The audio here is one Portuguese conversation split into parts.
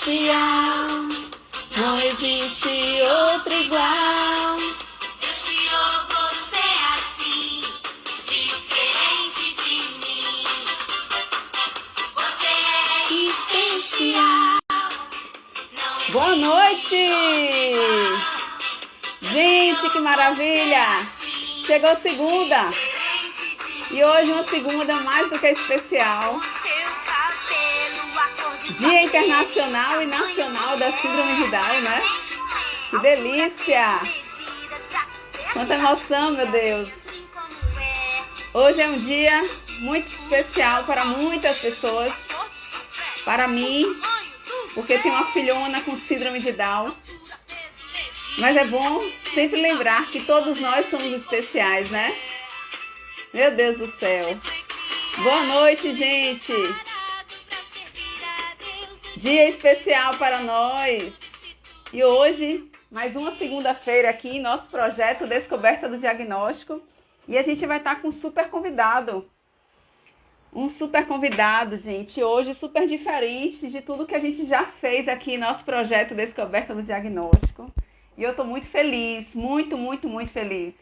especial, não existe outro igual. Deus criou você assim, diferente de mim. Você é Especial. não existe Boa noite! igual. Gente, que maravilha! Chegou segunda! E hoje uma segunda mais do que especial. Dia Internacional e Nacional da Síndrome de Down, né? Que delícia! Quanta emoção, meu Deus! Hoje é um dia muito especial para muitas pessoas. Para mim, porque tenho uma filhona com síndrome de Down. Mas é bom sempre lembrar que todos nós somos especiais, né? Meu Deus do céu! Boa noite, gente! Dia especial para nós! E hoje, mais uma segunda-feira aqui em nosso projeto Descoberta do Diagnóstico. E a gente vai estar com um super convidado. Um super convidado, gente. Hoje super diferente de tudo que a gente já fez aqui em nosso projeto Descoberta do Diagnóstico. E eu estou muito feliz, muito, muito, muito feliz.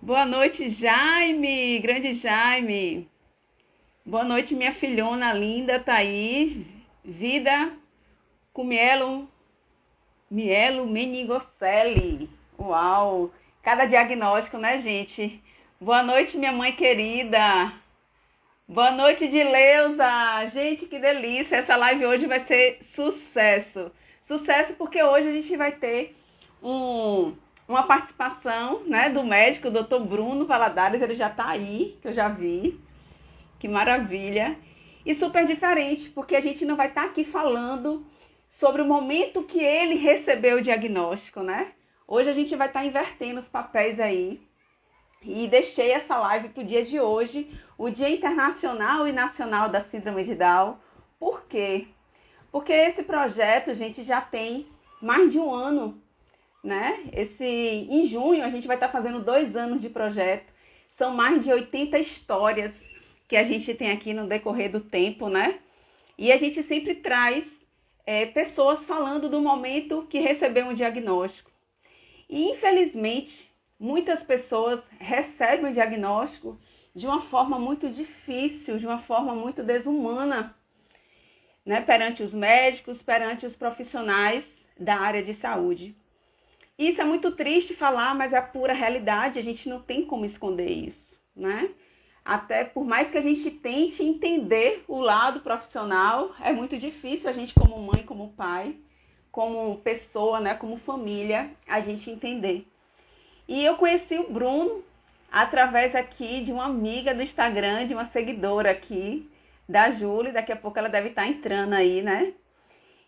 Boa noite, Jaime, grande Jaime. Boa noite, minha filhona linda, tá aí. Vida com mielo meningocelli. Uau! Cada diagnóstico, né, gente? Boa noite, minha mãe querida. Boa noite, Dileuza. Gente, que delícia. Essa live hoje vai ser sucesso. Sucesso porque hoje a gente vai ter uma participação, né, do médico, o Dr. Bruno Valadares. Ele já tá aí, que eu já vi. Que maravilha. E super diferente, porque a gente não vai estar aqui falando sobre o momento que ele recebeu o diagnóstico, né? Hoje a gente vai estar invertendo os papéis aí. E deixei essa live para o dia de hoje, o Dia Internacional e Nacional da Síndrome de Down. Por quê? Porque esse projeto, gente, já tem mais de um ano, né? Em junho a gente vai estar fazendo 2 anos de projeto. São mais de 80 histórias que a gente tem aqui no decorrer do tempo, né? E a gente sempre traz pessoas falando do momento que recebeu um diagnóstico. E, infelizmente, muitas pessoas recebem o diagnóstico de uma forma muito difícil, de uma forma muito desumana, né? Perante os médicos, perante os profissionais da área de saúde. Isso é muito triste falar, mas é a pura realidade, a gente não tem como esconder isso, né? Até por mais que a gente tente entender o lado profissional, é muito difícil a gente como mãe, como pai, como pessoa, né, como família, a gente entender. E eu conheci o Bruno através aqui de uma amiga do Instagram, de uma seguidora aqui, da Júlia, daqui a pouco ela deve estar entrando aí, né?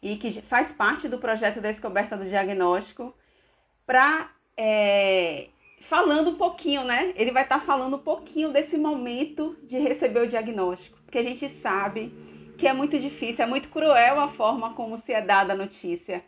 E que faz parte do projeto Descoberta do Diagnóstico, falando um pouquinho, né? Ele vai estar falando um pouquinho desse momento de receber o diagnóstico, porque a gente sabe que é muito difícil, é muito cruel a forma como se é dada a notícia.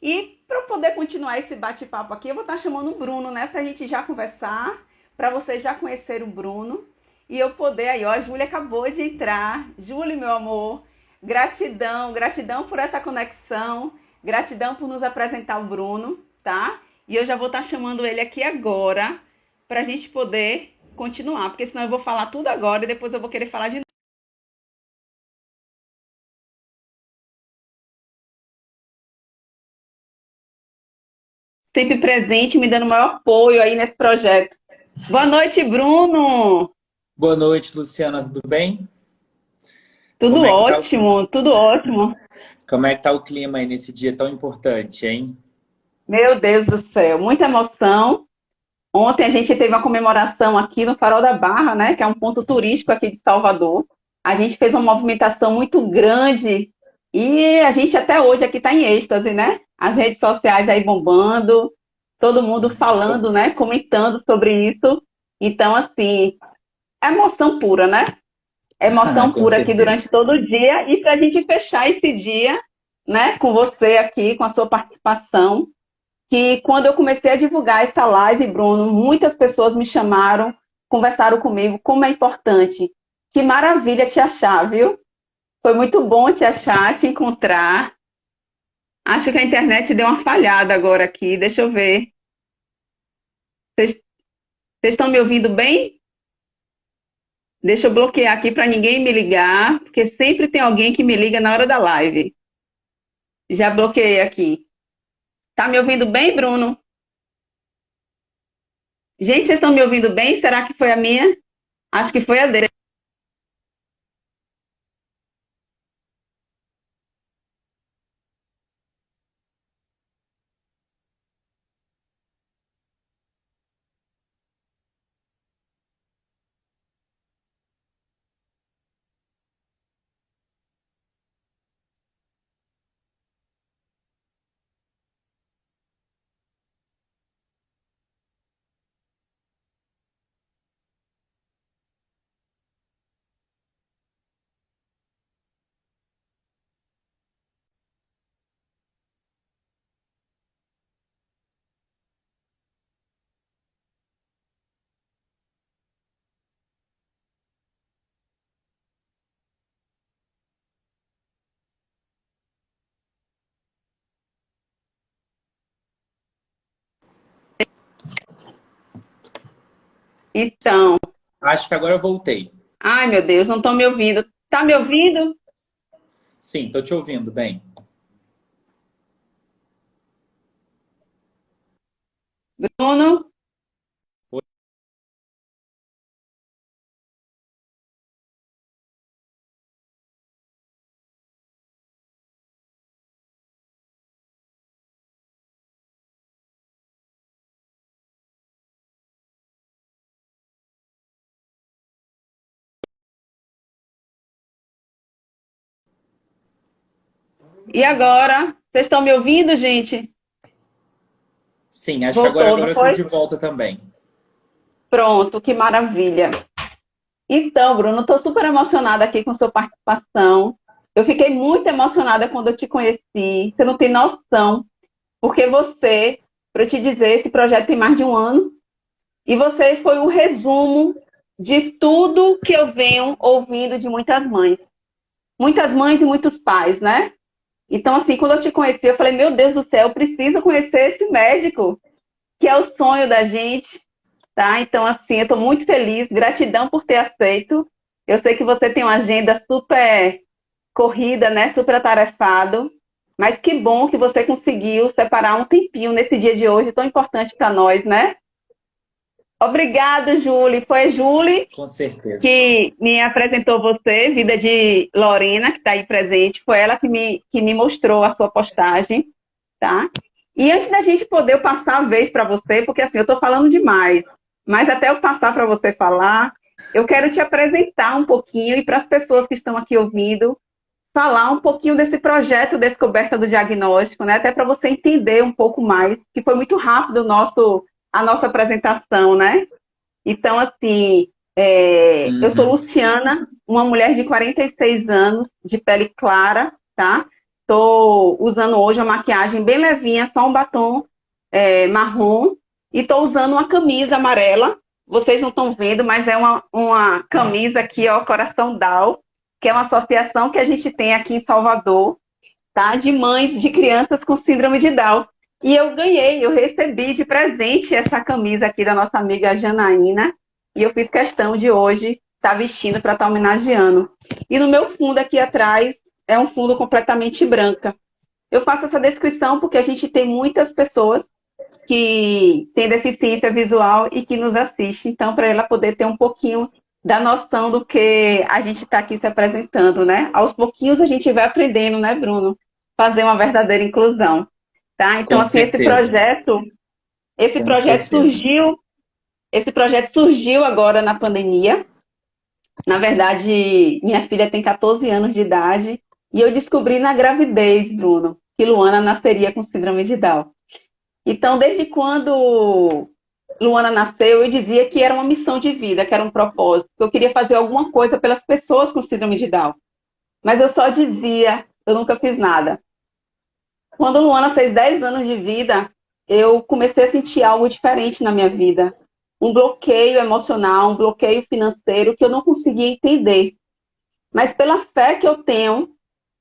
E para poder continuar esse bate-papo aqui, eu vou estar chamando o Bruno, né? Para a gente já conversar, para vocês já conhecerem o Bruno. E eu poder aí, ó, a Júlia acabou de entrar. Júlia, meu amor, gratidão, gratidão por essa conexão, gratidão por nos apresentar o Bruno, tá? E eu já vou estar chamando ele aqui agora, para a gente poder continuar, porque senão eu vou falar tudo agora e depois eu vou querer falar de novo. Sempre presente, me dando maior apoio aí nesse projeto. Boa noite, Bruno! Boa noite, Luciana, tudo bem? Tudo Como é que tá ótimo, tudo ótimo. como é que tá o clima aí nesse dia tão importante, hein? Meu Deus do céu, muita emoção. Ontem a gente teve uma comemoração aqui no Farol da Barra, né, que é um ponto turístico aqui de Salvador. A gente fez uma movimentação muito grande e a gente até hoje aqui está em êxtase, né? As redes sociais aí bombando, todo mundo falando, né, comentando sobre isso. Então, assim, é emoção pura, né? Emoção Com pura aqui certeza. durante todo o dia. E para a gente fechar esse dia, né, com você aqui, com a sua participação, que quando eu comecei a divulgar essa live, Bruno, muitas pessoas me chamaram, conversaram comigo, como é importante. Que maravilha te achar, viu? Foi muito bom te achar, te encontrar. Acho que a internet deu uma falhada agora aqui. Deixa eu ver. Vocês vocês estão me ouvindo bem? Deixa eu bloquear aqui para ninguém me ligar, porque sempre tem alguém que me liga na hora da live. Já bloqueei aqui. Tá me ouvindo bem, Bruno? Gente, vocês estão me ouvindo bem? Será que foi a minha? Acho que foi a dele. Então, Acho que agora eu voltei. ai meu Deus, não estão me ouvindo. Tá me ouvindo? Sim, tô te ouvindo bem. Bruno? E agora? Vocês estão me ouvindo, gente? Sim, acho que Voltou, não agora eu tô foi? de volta também. Pronto, que maravilha. Então, Bruno, estou super emocionada aqui com sua participação. Eu fiquei muito emocionada quando eu te conheci. Você não tem noção, porque você, para eu te dizer, esse projeto tem mais de um ano e você foi um resumo de tudo que eu venho ouvindo de muitas mães e muitos pais, né? Então, assim, quando eu te conheci, eu falei, meu Deus do céu, eu preciso conhecer esse médico, que é o sonho da gente, tá? Então, assim, eu estou muito feliz, gratidão por ter aceito. Eu sei que você tem uma agenda super corrida, né? Super atarefado, mas que bom que você conseguiu separar um tempinho nesse dia de hoje tão importante para nós, né? Obrigada, Julie. Foi a Julie Com certeza. que me apresentou você, vida de Lorena, que está aí presente. Foi ela que me mostrou a sua postagem, tá? E antes da gente poder eu passar a vez para você, porque assim, eu estou falando demais, mas até eu passar para você falar, eu quero te apresentar um pouquinho e para as pessoas que estão aqui ouvindo, falar um pouquinho desse projeto Descoberta do Diagnóstico, né? Até para você entender um pouco mais, que foi muito rápido a nossa apresentação, né? Então, assim, eu sou Uhum. Luciana, uma mulher de 46 anos, de pele clara, tá? Estou usando hoje uma maquiagem bem levinha, só um batom marrom, e estou usando uma camisa amarela. Vocês não estão vendo, mas é uma camisa aqui, ó, Coração Down, que é uma associação que a gente tem aqui em Salvador, tá? De mães de crianças com síndrome de Down. E eu recebi de presente essa camisa aqui da nossa amiga Janaína, e eu fiz questão de hoje estar vestindo para estar homenageando. E no meu fundo aqui atrás é um fundo completamente branca. Eu faço essa descrição porque a gente tem muitas pessoas que têm deficiência visual e que nos assistem, então para ela poder ter um pouquinho da noção do que a gente está aqui se apresentando, né? Aos pouquinhos a gente vai aprendendo, né, Bruno? Fazer uma verdadeira inclusão, tá? Então, Com assim, certeza. esse Com projeto certeza. surgiu, esse projeto surgiu agora na pandemia. Na verdade, minha filha tem 14 anos de idade e eu descobri na gravidez, Bruno, que Luana nasceria com síndrome de Down. Então, desde quando Luana nasceu, eu dizia que era uma missão de vida, que era um propósito, que eu queria fazer alguma coisa pelas pessoas com síndrome de Down. Mas eu só dizia, eu nunca fiz nada. Quando Luana fez 10 anos de vida, eu comecei a sentir algo diferente na minha vida. Um bloqueio emocional, um bloqueio financeiro que eu não conseguia entender. mas pela fé que eu tenho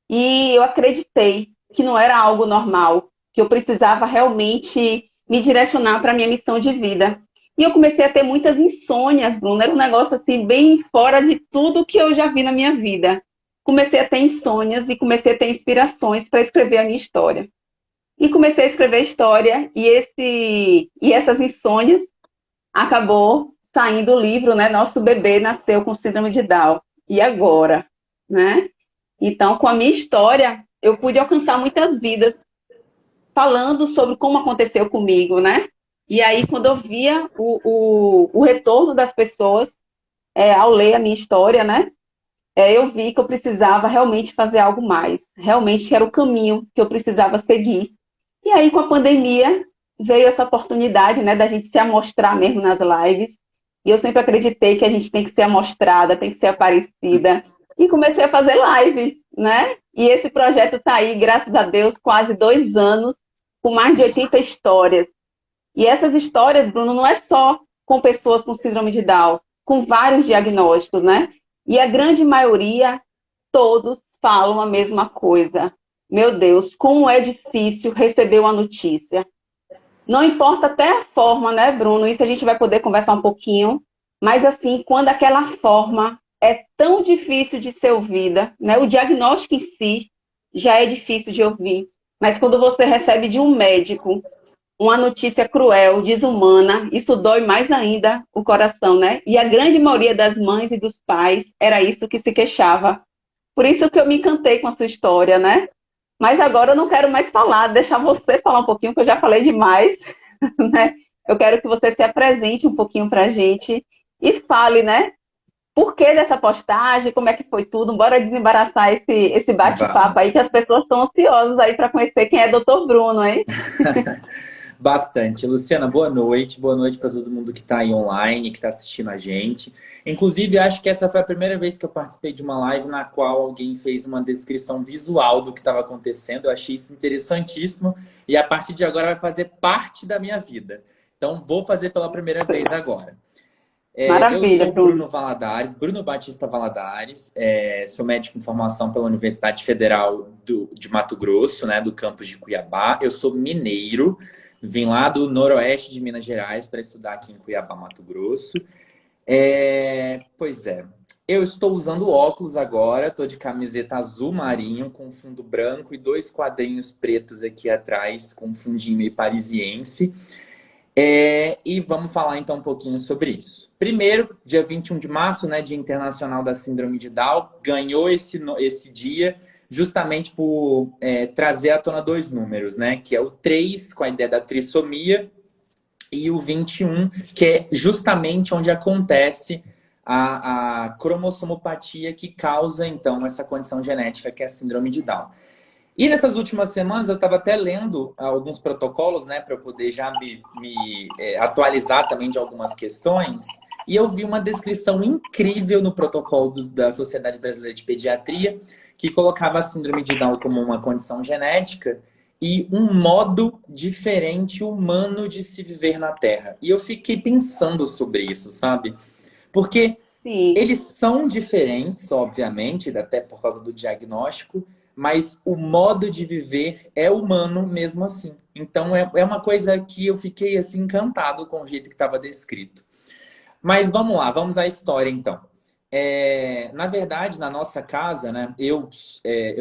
e eu acreditei que não era algo normal, que eu precisava realmente me direcionar para a minha missão de vida. E eu comecei a ter muitas insônias, Bruno. Era um negócio assim, bem fora de tudo que eu já vi na minha vida. Comecei a ter insônias e comecei a ter inspirações para escrever a minha história. E comecei a escrever história e essas insônias acabou saindo o livro, né? Nosso bebê nasceu com síndrome de Down. E agora, né? Então, com a minha história, eu pude alcançar muitas vidas falando sobre como aconteceu comigo, né? E aí, quando eu via o retorno das pessoas ao ler a minha história, né? Eu vi que eu precisava realmente fazer algo mais. Realmente era o caminho que eu precisava seguir. E aí, com a pandemia, veio essa oportunidade, né, da gente se amostrar mesmo nas lives. E eu sempre acreditei que a gente tem que ser amostrada, tem que ser aparecida. E comecei a fazer live, né? E esse projeto está aí, graças a Deus, quase 2 anos, com mais de 80 histórias. E essas histórias, Bruno, não é só com pessoas com síndrome de Down, com vários diagnósticos, né? E a grande maioria, todos falam a mesma coisa. Meu Deus, como é difícil receber uma notícia. Não importa até a forma, né, Bruno? Isso a gente vai poder conversar um pouquinho. Mas assim, quando aquela forma é tão difícil de ser ouvida, né? O diagnóstico em si já é difícil de ouvir. Mas quando você recebe de um médico uma notícia cruel, desumana, isso dói mais ainda o coração, né? E a grande maioria das mães e dos pais era isso que se queixava. Por isso que eu me encantei com a sua história, né? Mas agora eu não quero mais falar, deixar você falar um pouquinho, que eu já falei demais, né? Eu quero que você se apresente um pouquinho pra gente e fale, né? Por que dessa postagem, como é que foi tudo? Bora desembaraçar esse bate-papo Vamos. aí, que as pessoas estão ansiosas aí para conhecer quem é Dr. Bruno, hein? Bastante. Luciana, boa noite. Boa noite para todo mundo que está aí online, que está assistindo a gente. Inclusive, acho que essa foi a primeira vez que eu participei de uma live na qual alguém fez uma descrição visual do que estava acontecendo. Eu achei isso interessantíssimo e a partir de agora vai fazer parte da minha vida. Então, vou fazer pela primeira vez agora. Eu Maravilha, sou Bruno. Bruno Valadares, Bruno Batista Valadares, sou médico em formação pela Universidade Federal de Mato Grosso, né, do campus de Cuiabá. Eu sou mineiro, vim lá do noroeste de Minas Gerais para estudar aqui em Cuiabá, Mato Grosso. Pois é, eu estou usando óculos agora, estou de camiseta azul marinho com fundo branco e 2 quadrinhos pretos aqui atrás com um fundinho meio parisiense. E vamos falar então um pouquinho sobre isso. Primeiro, dia 21 de março, né, Dia Internacional da Síndrome de Down, ganhou esse dia justamente por trazer à tona 2 números, né, que é o 3, com a ideia da trissomia, e o 21, que é justamente onde acontece a cromossomopatia que causa, então, essa condição genética que é a síndrome de Down. E nessas últimas semanas eu estava até lendo alguns protocolos, né, para eu poder já me atualizar também de algumas questões. E eu vi uma descrição incrível no protocolo da Sociedade Brasileira de Pediatria, que colocava a síndrome de Down como uma condição genética e um modo diferente humano de se viver na Terra. E eu fiquei pensando sobre isso, sabe? Porque Sim, eles são diferentes, obviamente, até por causa do diagnóstico, mas o modo de viver é humano mesmo assim. Então é uma coisa que eu fiquei assim encantado com o jeito que estava descrito. Mas vamos lá, vamos à história então. Na verdade, na nossa casa, né, eu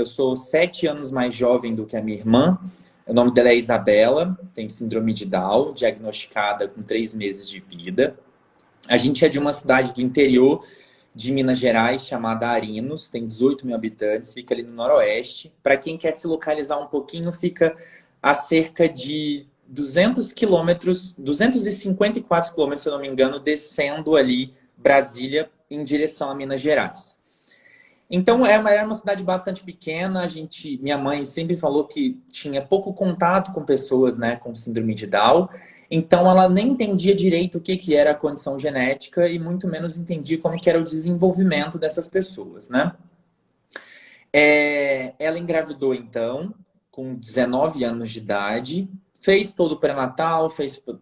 sou 7 anos mais jovem do que a minha irmã. O nome dela é Isabela, tem síndrome de Down, diagnosticada com 3 meses de vida. A gente é de uma cidade do interior de Minas Gerais, chamada Arinos, tem 18 mil habitantes, fica ali no noroeste. Para quem quer se localizar um pouquinho, fica a cerca de 200 quilômetros, 254 quilômetros, se eu não me engano, descendo ali Brasília em direção a Minas Gerais. Então, era uma cidade bastante pequena. Minha mãe sempre falou que tinha pouco contato com pessoas, né, com síndrome de Down. Então, ela nem entendia direito o que era a condição genética e muito menos entendia como que era o desenvolvimento dessas pessoas, né? Ela engravidou, então, com 19 anos de idade. Fez todo o pré-natal,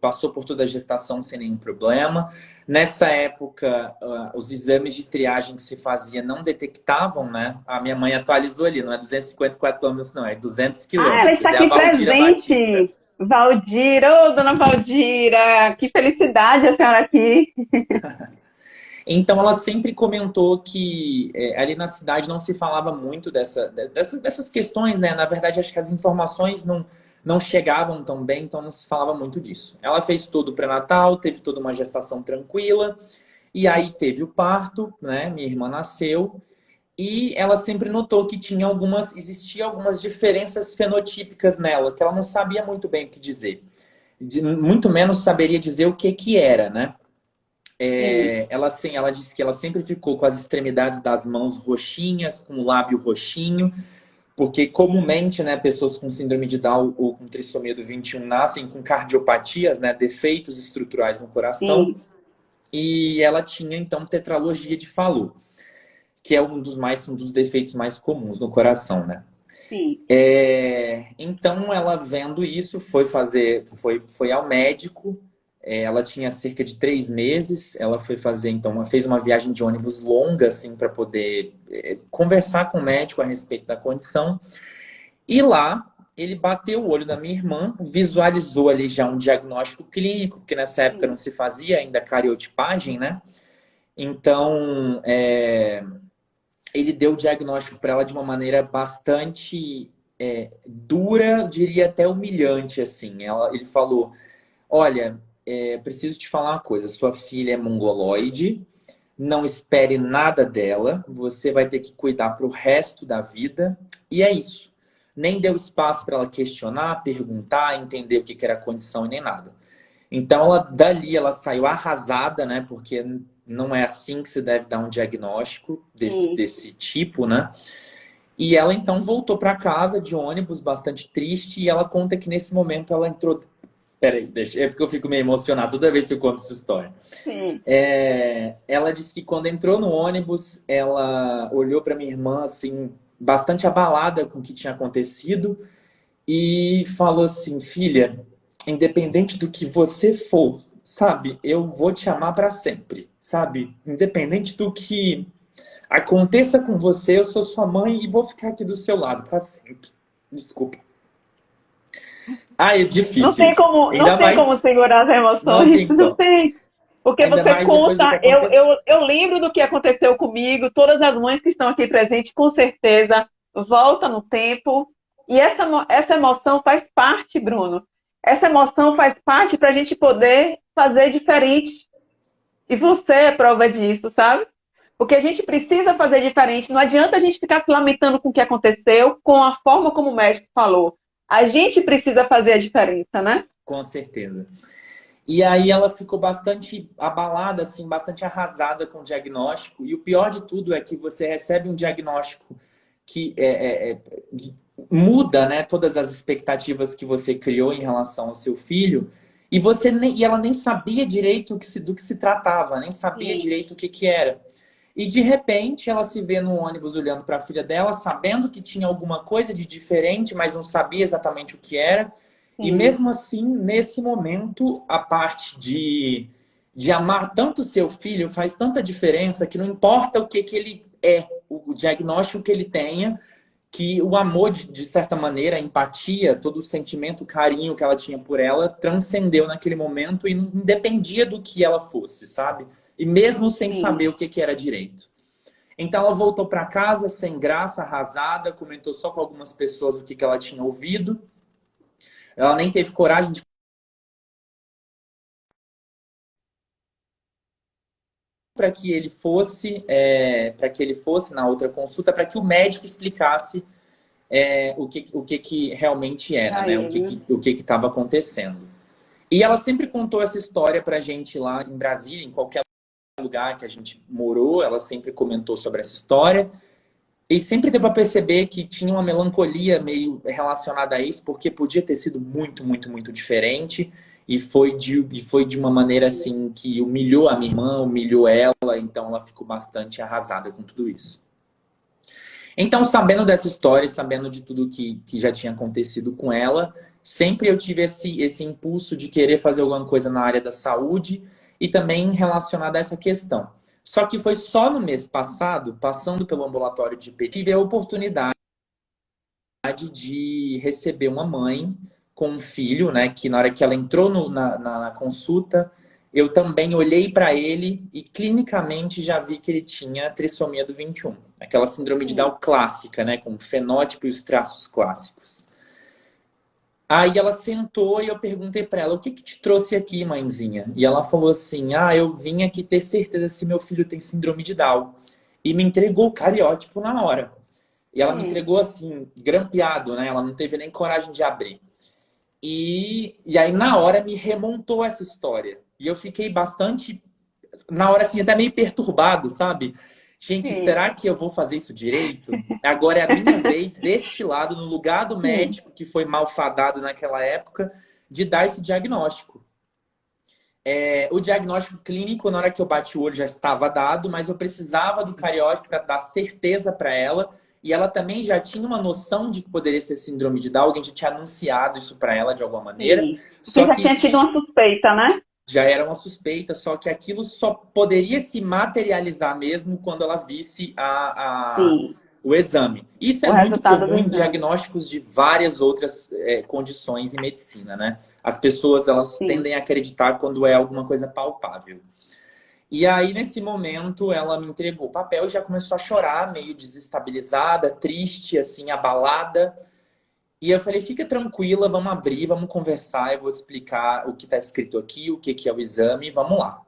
passou por toda a gestação sem nenhum problema. Nessa época, os exames de triagem que se fazia não detectavam, né? A minha mãe atualizou ali, não é 254 quilômetros, não, é 200 Ah, ela quilômetros. está É a aqui Valdira Batista. presente. Valdira, ô, dona Valdira, que felicidade a senhora aqui. Então, ela sempre comentou que ali na cidade não se falava muito dessas questões, né? Na verdade, acho que as informações não chegavam tão bem, então não se falava muito disso. Ela fez todo o pré-natal, teve toda uma gestação tranquila, e aí teve o parto, né? Minha irmã nasceu, e ela sempre notou que existia algumas diferenças fenotípicas nela, que ela não sabia muito bem o que dizer. Muito menos saberia dizer o que que era, né? Sim, Ela disse que ela sempre ficou com as extremidades das mãos roxinhas, com o lábio roxinho, porque comumente, né, pessoas com síndrome de Down ou com trissomia do 21 nascem com cardiopatias, né, defeitos estruturais no coração, sim, e ela tinha então tetralogia de Fallot, que é um dos defeitos mais comuns no coração, né? sim. Então ela vendo isso foi ao médico. Ela tinha cerca de 3 meses. Ela foi fazer então, ela fez uma viagem de ônibus longa assim para poder conversar com o médico a respeito da condição. E lá ele bateu o olho da minha irmã, visualizou ali já um diagnóstico clínico, porque nessa época não se fazia ainda cariotipagem, né? Então ele deu o diagnóstico para ela de uma maneira bastante dura, diria até humilhante, assim. Ele falou: olha, preciso te falar uma coisa. Sua filha é mongoloide, não espere nada dela. Você vai ter que cuidar para o resto da vida. E é isso. Nem deu espaço para ela questionar, perguntar, entender o que era a condição e nem nada. Então, dali ela saiu arrasada, né? Porque não é assim que se deve dar um diagnóstico Sim. desse tipo, né? E ela então voltou para casa de ônibus, bastante triste, e ela conta que nesse momento ela entrou. Peraí, é porque eu fico meio emocionado toda vez que eu conto essa história. Sim. Ela disse que quando entrou no ônibus, ela olhou para minha irmã assim, bastante abalada com o que tinha acontecido, e falou assim: filha, independente do que você for, sabe, eu vou te amar para sempre, sabe? Independente do que aconteça com você, eu sou sua mãe e vou ficar aqui do seu lado para sempre. Desculpa. Ah, é Não difícil tem isso. como, não Ainda tem como mais, segurar as não emoções, tem não como. tem. Porque Ainda você mais depois do que conta, aconteceu. eu lembro do que aconteceu comigo, todas as mães que estão aqui presentes, com certeza, volta no tempo. E essa emoção faz parte, Bruno. Essa emoção faz parte para a gente poder fazer diferente. E você é prova disso, sabe? Porque a gente precisa fazer diferente. Não adianta a gente ficar se lamentando com o que aconteceu, com a forma como o médico falou. A gente precisa fazer a diferença, né? Com certeza. E aí ela ficou bastante abalada, assim, bastante arrasada com o diagnóstico. E o pior de tudo é que você recebe um diagnóstico que muda, né, todas as expectativas que você criou em relação ao seu filho. E ela nem sabia direito do que se tratava, nem sabia Sim, direito o que que era. E de repente ela se vê no ônibus olhando para a filha dela, sabendo que tinha alguma coisa de diferente, mas não sabia exatamente o que era. E sim, mesmo assim, nesse momento, a parte de amar tanto seu filho faz tanta diferença que não importa o que, que ele é, o diagnóstico que ele tenha, que o amor, de certa maneira, a empatia, todo o sentimento, o carinho que ela tinha por ela, transcendeu naquele momento e não dependia do que ela fosse, sabe? E mesmo sem sim. saber o que, que era direito. Então ela voltou para casa sem graça, arrasada, comentou só com algumas pessoas o que, que ela tinha ouvido. Ela nem teve coragem de para que ele fosse na outra consulta, para que o médico explicasse o que que realmente era, Para né? ele. O que estava acontecendo. E ela sempre contou essa história pra gente lá em Brasília, em qualquer lugar que a gente morou, ela sempre comentou sobre essa história. E sempre deu para perceber que tinha uma melancolia meio relacionada a isso, porque podia ter sido muito, muito, muito diferente. E foi de uma maneira assim que humilhou a minha irmã, humilhou ela, então ela ficou bastante arrasada com tudo isso. Então, sabendo dessa história, sabendo de tudo que já tinha acontecido com ela, sempre eu tive esse impulso de querer fazer alguma coisa na área da saúde e também relacionado a essa questão. Só que foi só no mês passado, passando pelo ambulatório de pediatria, tive a oportunidade de receber uma mãe com um filho, né? Que na hora que ela entrou na consulta, eu também olhei para ele e clinicamente já vi que ele tinha trissomia do 21, aquela síndrome de Down clássica, né? Com o fenótipo e os traços clássicos. Aí ela sentou e eu perguntei para ela, o que que te trouxe aqui, mãezinha? E ela falou assim, eu vim aqui ter certeza se meu filho tem síndrome de Down. E me entregou o cariótipo na hora. E ela me entregou assim, grampeado, né? Ela não teve nem coragem de abrir. E aí na hora me remontou essa história. E eu fiquei bastante, na hora assim, até meio perturbado, sabe? Gente, Sim. será que eu vou fazer isso direito? Agora é a minha vez, deste lado, no lugar do médico, que foi malfadado naquela época, de dar esse diagnóstico. O diagnóstico clínico, na hora que eu bati o olho, já estava dado, mas eu precisava do cariótipo para dar certeza para ela. E ela também já tinha uma noção de que poderia ser síndrome de Down. Alguém já tinha anunciado isso para ela de alguma maneira. Sim. Porque Só já que tinha tido uma suspeita, né? já era uma suspeita, só que aquilo só poderia se materializar mesmo quando ela visse Sim. o exame. Isso O é muito resultado do comum em exame. diagnósticos de várias outras condições em medicina, né? As pessoas, elas Sim. tendem a acreditar quando é alguma coisa palpável. E aí, nesse momento, ela me entregou o papel e já começou a chorar, meio desestabilizada, triste, assim, abalada. E eu falei, fica tranquila, vamos abrir, vamos conversar, eu vou te explicar o que está escrito aqui, o que que é o exame, vamos lá.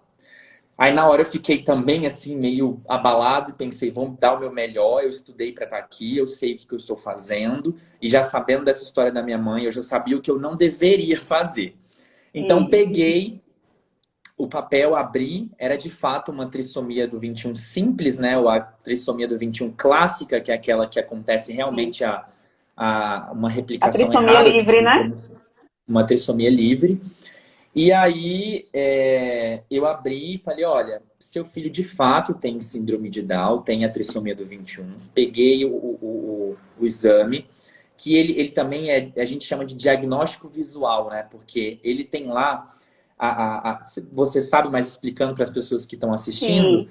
Aí na hora eu fiquei também assim, meio abalado e pensei, vamos dar o meu melhor, eu estudei para estar aqui, eu sei o que eu estou fazendo, e já sabendo dessa história da minha mãe, eu já sabia o que eu não deveria fazer. Então Sim. peguei o papel, abri, era de fato uma trissomia do 21 simples, né? Ou a trissomia do 21 clássica, que é aquela que acontece Sim. realmente uma A replicação trissomia errada livre, do né? cromossomo, uma trissomia livre. E aí eu abri e falei, olha, seu filho de fato tem síndrome de Down, tem a trissomia do 21. Peguei o exame, que ele também a gente chama de diagnóstico visual, né? Porque ele tem lá, você sabe, mas explicando para as pessoas que estão assistindo, Sim.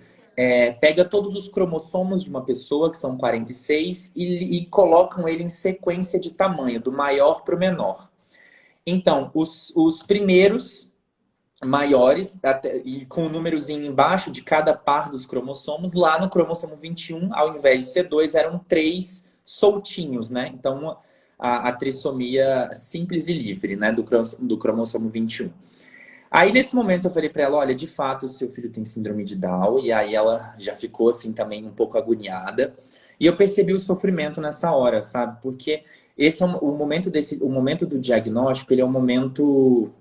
pega todos os cromossomos de uma pessoa, que são 46, e colocam ele em sequência de tamanho, do maior para o menor. Então, os primeiros maiores, e com o númerozinho embaixo de cada par dos cromossomos, lá no cromossomo 21, ao invés de ser dois, eram três soltinhos, né? Então, a trissomia simples e livre, né? Do cromossomo 21. Aí, nesse momento, eu falei pra ela, olha, de fato, o seu filho tem síndrome de Down. E aí, ela já ficou, assim, também um pouco agoniada. E eu percebi o sofrimento nessa hora, sabe? Porque esse é o momento do diagnóstico, ele é um momento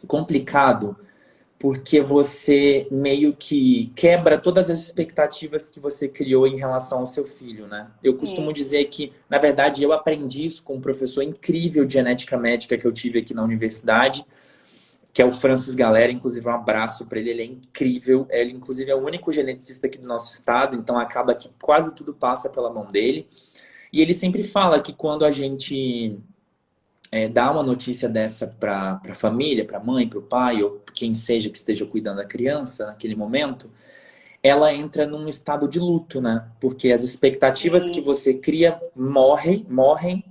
complicado, porque você meio que quebra todas as expectativas que você criou em relação ao seu filho, né? Eu costumo Sim. dizer que, na verdade, eu aprendi isso com um professor incrível de genética médica que eu tive aqui na universidade, que é o Francis Galera, inclusive um abraço para ele, ele é incrível, ele inclusive é o único geneticista aqui do nosso estado, então acaba que quase tudo passa pela mão dele. E ele sempre fala que quando a gente dá uma notícia dessa para a família, para a mãe, para o pai, ou quem seja que esteja cuidando da criança naquele momento, ela entra num estado de luto, né? Porque as expectativas que Sim. você cria morrem,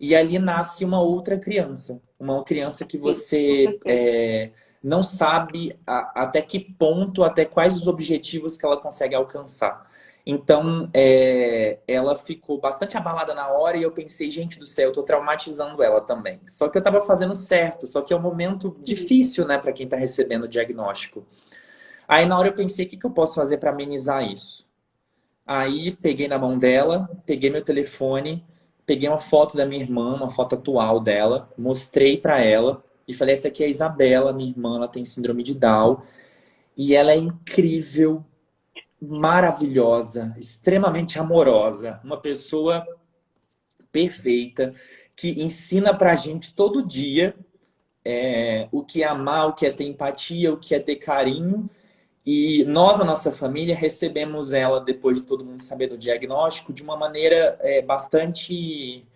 e ali nasce uma outra criança. Uma criança que Sim. Com você certeza. não sabe até que ponto, até quais os objetivos que ela consegue alcançar. Então, ela ficou bastante abalada na hora e eu pensei, gente do céu, eu tô traumatizando ela também. Só que eu tava fazendo certo, só que é um momento Sim. difícil, né, para quem tá recebendo o diagnóstico. Aí na hora eu pensei, o que que eu posso fazer para amenizar isso? Aí peguei na mão dela, peguei meu telefone, peguei uma foto da minha irmã, uma foto atual dela, mostrei para ela e falei, essa aqui é a Isabela, minha irmã, ela tem síndrome de Down e ela é incrível, maravilhosa, extremamente amorosa, uma pessoa perfeita que ensina pra gente todo dia o que é amar, o que é ter empatia, o que é ter carinho. E nós, na nossa família, recebemos ela, depois de todo mundo saber do diagnóstico, de uma maneira bastante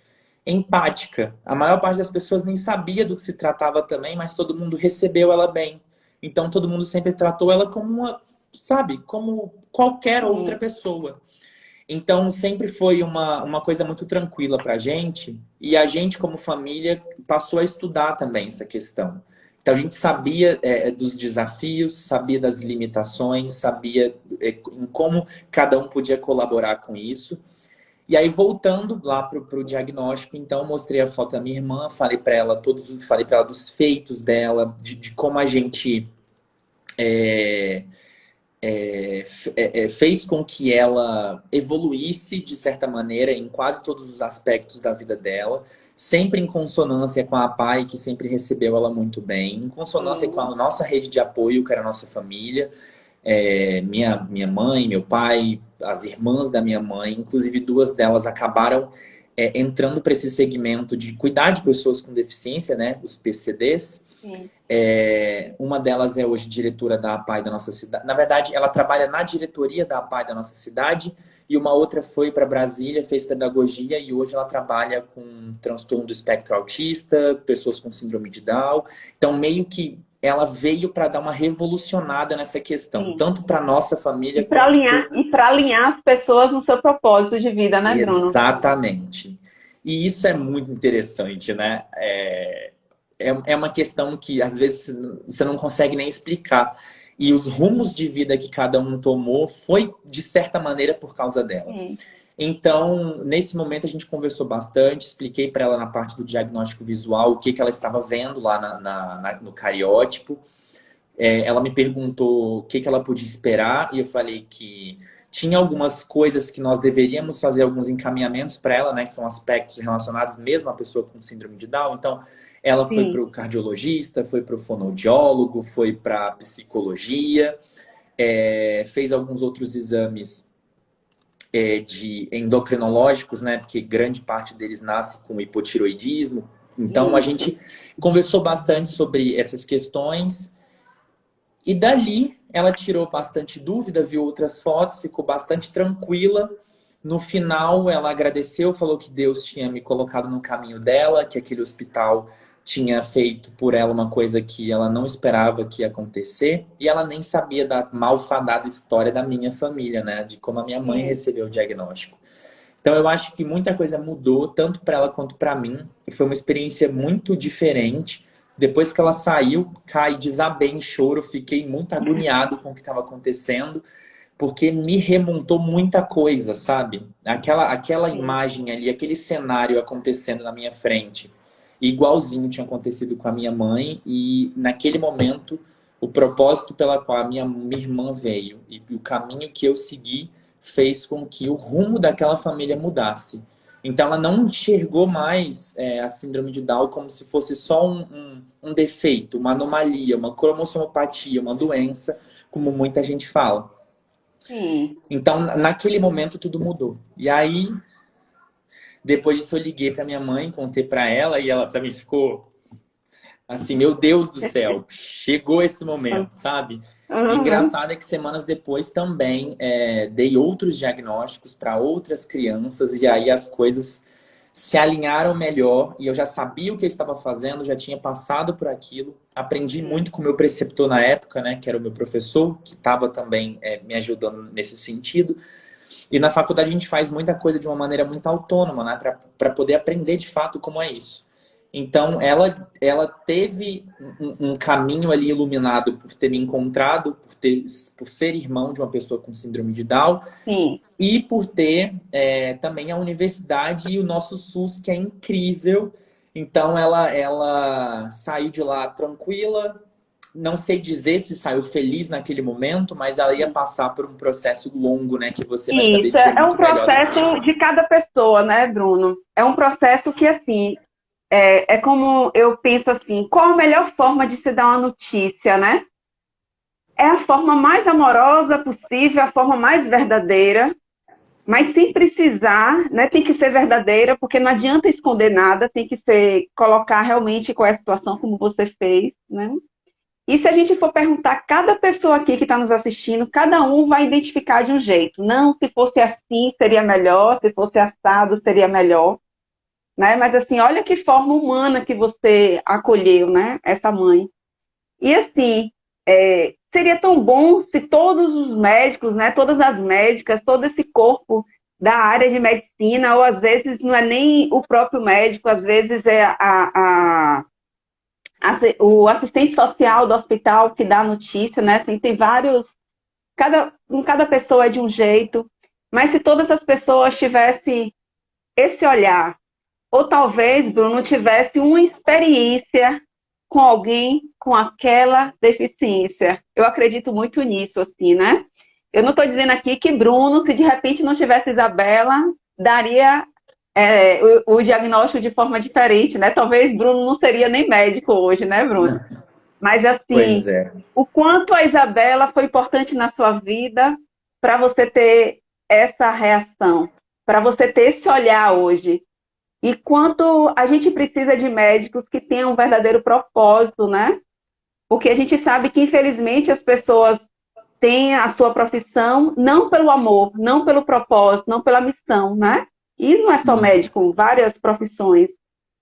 empática. A maior parte das pessoas nem sabia do que se tratava também, mas todo mundo recebeu ela bem. Então todo mundo sempre tratou ela como uma, sabe, como qualquer outra Sim, pessoa. Então sempre foi uma coisa muito tranquila pra gente, e a gente, como família, passou a estudar também essa questão. Então a gente sabia dos desafios, sabia das limitações, sabia em como cada um podia colaborar com isso. E aí, voltando lá pro diagnóstico, então, mostrei a foto da minha irmã, falei para ela dos feitos dela, de como a gente fez com que ela evoluísse de certa maneira em quase todos os aspectos da vida dela, sempre em consonância com a PAI, que sempre recebeu ela muito bem, em consonância com sim, a nossa rede de apoio, que era a nossa família, minha mãe, meu pai, as irmãs da minha mãe, inclusive duas delas acabaram entrando para esse segmento de cuidar de pessoas com deficiência, né, os PCDs. sim. Uma delas é hoje diretora da APAI da nossa cidade. Na verdade, ela trabalha na diretoria da APAI da nossa cidade, e uma outra foi para Brasília, fez pedagogia, e hoje ela trabalha com transtorno do espectro autista, pessoas com síndrome de Down. Então, meio que ela veio para dar uma revolucionada nessa questão, Sim. tanto para nossa família E para quanto alinhar, e para alinhar as pessoas no seu propósito de vida, né, Bruno? exatamente. E isso é muito interessante, né? É uma questão que às vezes você não consegue nem explicar. E os rumos de vida que cada um tomou foi, de certa maneira, por causa dela. Sim, Então, nesse momento, a gente conversou bastante, expliquei para ela na parte do diagnóstico visual o que ela estava vendo lá no cariótipo. Ela me perguntou o que ela podia esperar, e eu falei que tinha algumas coisas que nós deveríamos fazer, alguns encaminhamentos para ela, né, que são aspectos relacionados mesmo à pessoa com síndrome de Down. Então, ela foi para sim. o cardiologista, foi para o fonoaudiólogo, foi para a psicologia, fez alguns outros exames de endocrinológicos, né, porque grande parte deles nasce com hipotiroidismo. Então, a Isso. gente conversou bastante sobre essas questões. E dali ela tirou bastante dúvida, viu outras fotos, ficou bastante tranquila. No final, ela agradeceu, falou que Deus tinha me colocado no caminho dela, que aquele hospital tinha feito por ela uma coisa que ela não esperava que ia acontecer. E ela nem sabia da malfadada história da minha família, né? De como a minha mãe Sim. recebeu o diagnóstico. Então, eu acho que muita coisa mudou, tanto para ela quanto para mim. E foi uma experiência muito diferente. Depois que ela saiu, caí, desabei em choro, fiquei muito agoniado com o que estava acontecendo, porque me remontou muita coisa, sabe? Aquela Sim. imagem ali, aquele cenário acontecendo na minha frente, igualzinho tinha acontecido com a minha mãe, e naquele momento, o propósito pela qual a minha irmã veio e o caminho que eu segui fez com que o rumo daquela família mudasse. Então ela não enxergou mais a síndrome de Down como se fosse só um defeito, uma anomalia, uma cromossomopatia, uma doença, como muita gente fala. Sim. Então, naquele momento, tudo mudou. E aí, depois disso, eu liguei para minha mãe, contei para ela, e ela também ficou assim, meu Deus do céu, chegou esse momento, sabe? E Uhum. engraçado é que semanas depois também dei outros diagnósticos para outras crianças, e aí as coisas se alinharam melhor, e eu já sabia o que eu estava fazendo, já tinha passado por aquilo, aprendi Sim. muito com o meu preceptor na época, né, que era o meu professor, que estava também me ajudando nesse sentido. E na faculdade a gente faz muita coisa de uma maneira muito autônoma, né? Para poder aprender de fato como é isso. Então, ela teve um caminho ali iluminado por ter me encontrado, por ser irmão de uma pessoa com síndrome de Down, Sim. e por ter também a universidade e o nosso SUS, que é incrível. Então, ela saiu de lá tranquila. Não sei dizer se saiu feliz naquele momento, mas ela ia passar por um processo longo, né? Que você vai saber Isso dizer é um muito melhor do que processo eu. de cada pessoa, né, Bruno? É um processo que, assim, é como eu penso assim, qual a melhor forma de se dar uma notícia, né? É a forma mais amorosa possível, a forma mais verdadeira, mas sem precisar, né? Tem que ser verdadeira, porque não adianta esconder nada, tem que ser, colocar realmente qual é a situação, como você fez, né? E se a gente for perguntar a cada pessoa aqui que está nos assistindo, cada um vai identificar de um jeito. Não, se fosse assim seria melhor, se fosse assado seria melhor. né? Mas assim, olha que forma humana que você acolheu, né? Essa mãe. E assim, seria tão bom se todos os médicos, né? Todas as médicas, todo esse corpo da área de medicina, ou às vezes não é nem o próprio médico, às vezes é o assistente social do hospital que dá a notícia, né? Assim, tem vários, cada pessoa é de um jeito, mas se todas as pessoas tivessem esse olhar, ou talvez, Bruno, tivesse uma experiência com alguém com aquela deficiência. Eu acredito muito nisso, assim, né? Eu não estou dizendo aqui que Bruno, se de repente não tivesse Isabela, daria o diagnóstico de forma diferente, né? Talvez Bruno não seria nem médico hoje, né, Bruno? Mas Pois assim, é. o quanto a Isabela foi importante na sua vida para você ter essa reação, para você ter esse olhar hoje. E quanto a gente precisa de médicos que tenham um verdadeiro propósito, né? Porque a gente sabe que, infelizmente, as pessoas têm a sua profissão não pelo amor, não pelo propósito, não pela missão, né? E não é só Uhum. médico, várias profissões.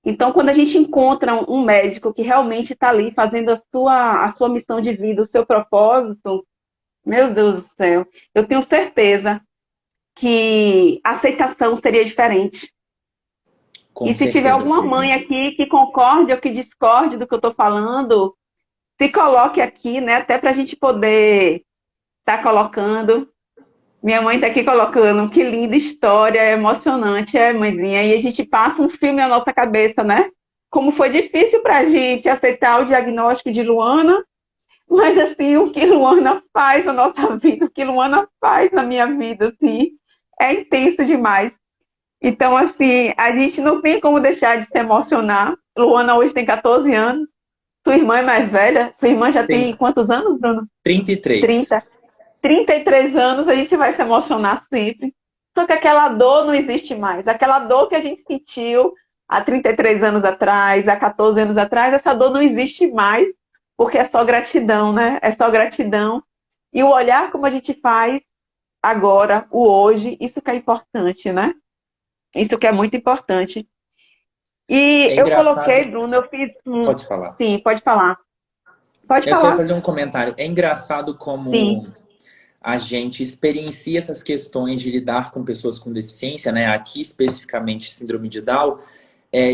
Então, quando a gente encontra um médico que realmente está ali fazendo a sua missão de vida, o seu propósito, meu Deus do céu, eu tenho certeza que a aceitação seria diferente. Com E se tiver certeza alguma seria. mãe aqui que concorde ou que discorde do que eu estou falando, se coloque aqui, né? Até para a gente poder estar colocando. Minha mãe está aqui colocando, que linda história, é emocionante, mãezinha. E a gente passa um filme na nossa cabeça, né? Como foi difícil para a gente aceitar o diagnóstico de Luana, mas assim, o que Luana faz na nossa vida, o que Luana faz na minha vida, assim, é intenso demais. Então, assim, a gente não tem como deixar de se emocionar. Luana hoje tem 14 anos, sua irmã é mais velha, sua irmã já tem Tem quantos anos, Bruno? 33. 30. 33 anos, a gente vai se emocionar sempre. Só que aquela dor não existe mais. Aquela dor que a gente sentiu há 33 anos atrás, há 14 anos atrás, essa dor não existe mais, porque é só gratidão, né? É só gratidão. E o olhar como a gente faz agora, o hoje, isso que é importante, né? Isso que é muito importante. E É eu coloquei, engraçado. Bruno, eu fiz um. Pode falar. Sim, pode falar. Pode Eu só ia falar. fazer um comentário. É engraçado Sim, como a gente experiencia essas questões de lidar com pessoas com deficiência, né? Aqui especificamente síndrome de Down,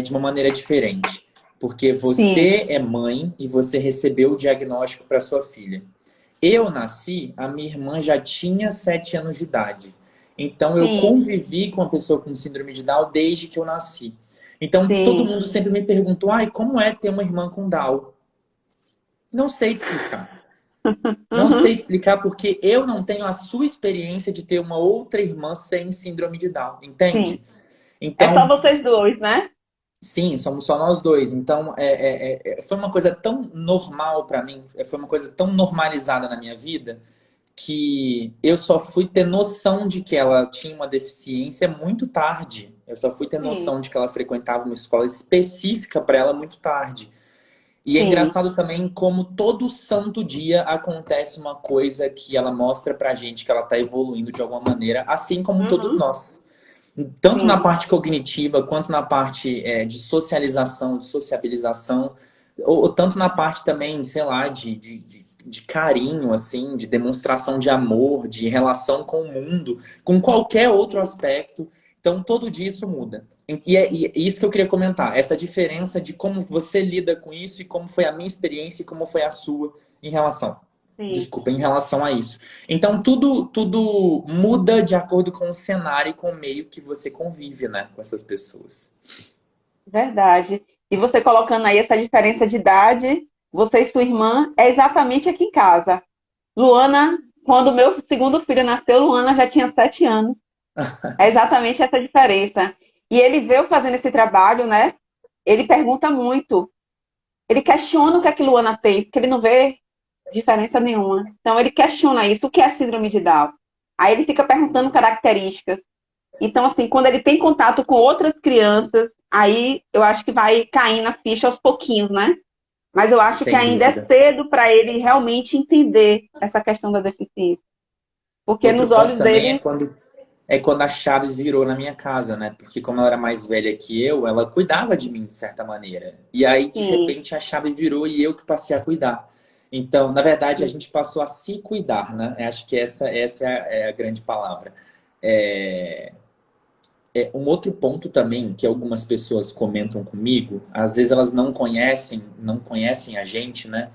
de uma maneira diferente. Porque sim, você é mãe e você recebeu o diagnóstico para sua filha. Eu nasci, a minha irmã já tinha 7 anos de idade. Então eu sim, convivi com a pessoa com síndrome de Down desde que eu nasci. Então todo sim. mundo sempre me perguntou: ai, como é ter uma irmã com Down? Não sei te explicar. Não sei Uhum. te explicar porque eu não tenho a sua experiência de ter uma outra irmã sem síndrome de Down, Sim. entende? É só Então, vocês dois, né? sim, somos só nós dois. Então, foi uma coisa tão normal para mim, foi uma coisa tão normalizada na minha vida, que eu só fui ter noção de que ela tinha uma deficiência muito tarde. Eu só fui ter Sim, noção de que ela frequentava uma escola específica para ela muito tarde. E é sim. engraçado também como todo santo dia acontece uma coisa que ela mostra pra gente que ela tá evoluindo de alguma maneira, assim como todos Uhum. nós. Tanto na Sim. parte cognitiva, quanto na parte de socialização, de sociabilização, ou tanto na parte também, sei lá, de carinho, assim, de demonstração de amor, de relação com o mundo, com qualquer outro aspecto. Então, todo dia isso muda. E é isso que eu queria comentar, essa diferença de como você lida com isso e como foi a minha experiência e como foi a sua em relação. Sim. Desculpa, em relação a isso. Então, tudo muda de acordo com o cenário e com o meio que você convive, né, com essas pessoas. Verdade. E você colocando aí essa diferença de idade, você e sua irmã, é exatamente aqui em casa. Luana, quando o meu segundo filho nasceu, Luana já tinha 7 anos. É exatamente essa diferença. E ele veio fazendo esse trabalho, né? Ele pergunta muito. Ele questiona o que é que Luana tem, porque ele não vê diferença nenhuma. Então ele questiona isso, o que é síndrome de Down? Aí ele fica perguntando características. Então, assim, quando ele tem contato com outras crianças, aí eu acho que vai cair na ficha aos pouquinhos, né? Mas eu acho que Sem ainda é dúvida. cedo para ele realmente entender essa questão da deficiência. Porque Outro nos ponto olhos também é dele, quando é quando a chave virou na minha casa, né? Porque como ela era mais velha que eu, ela cuidava de mim de certa maneira. E aí, de Sim, repente, a chave virou e eu que passei a cuidar. Então, na verdade, a gente passou a se cuidar, né? Eu acho que essa é a grande palavra. É, um outro ponto também que algumas pessoas comentam comigo, às vezes elas não conhecem a gente, né?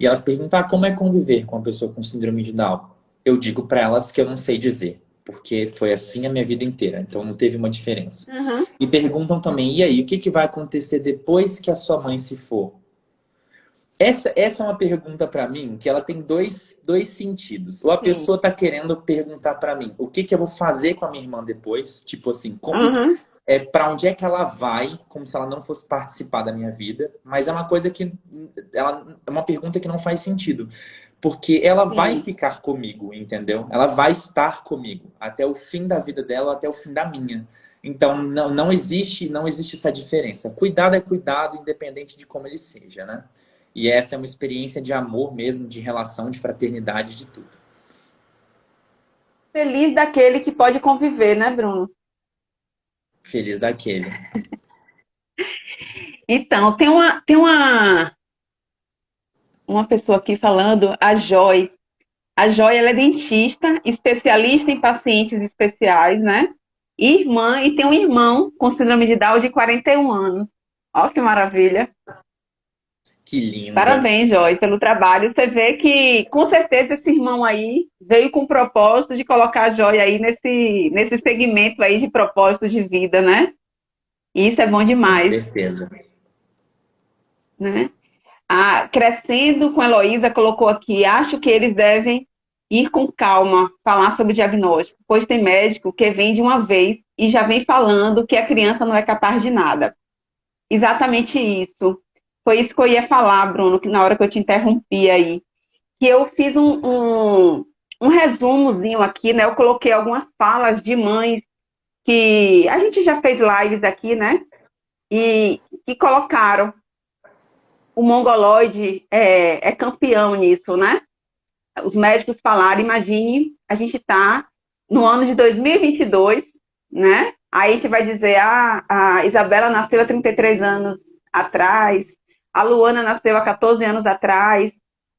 E elas perguntam, como é conviver com uma pessoa com síndrome de Down? Eu digo para elas que eu não sei dizer, porque foi assim a minha vida inteira, então não teve uma diferença. uhum, E perguntam também, e aí, o que que vai acontecer depois que a sua mãe se for? Essa é uma pergunta para mim que ela tem dois sentidos. Ou a sim, pessoa está querendo perguntar para mim o que que eu vou fazer com a minha irmã depois, tipo assim, como uhum, para onde é que ela vai, como se ela não fosse participar da minha vida, mas é uma coisa que é uma pergunta que não faz sentido, porque ela vai sim. ficar comigo, entendeu? Ela vai estar comigo até o fim da vida dela, até o fim da minha. Então não existe essa diferença. Cuidado é cuidado, independente de como ele seja, né? E essa é uma experiência de amor mesmo, de relação, de fraternidade, de tudo. Feliz daquele que pode conviver, né, Bruno? Feliz daquele. Então, uma pessoa aqui falando, a Joy. A Joy, ela é dentista, especialista em pacientes especiais, né? Irmã, e tem um irmão com síndrome de Down de 41 anos. Ó, que maravilha. Que linda. Parabéns, Joy, pelo trabalho. Você vê que, com certeza, esse irmão aí veio com o propósito de colocar a Joy aí nesse segmento aí de propósito de vida, né? E isso é bom Com demais, certeza. né? Crescendo com a Heloísa colocou aqui, acho que eles devem ir com calma falar sobre o diagnóstico, pois tem médico que vem de uma vez e já vem falando que a criança não é capaz de nada. Exatamente isso. Foi isso que eu ia falar, Bruno, que na hora que eu te interrompi aí. Que eu fiz um resumozinho aqui, né? Eu coloquei algumas falas de mães que a gente já fez lives aqui, né? E que colocaram o mongoloide é campeão nisso, né? Os médicos falaram, imagine, a gente está no ano de 2022, né? Aí a gente vai dizer, a Isabela nasceu há 33 anos atrás, a Luana nasceu há 14 anos atrás,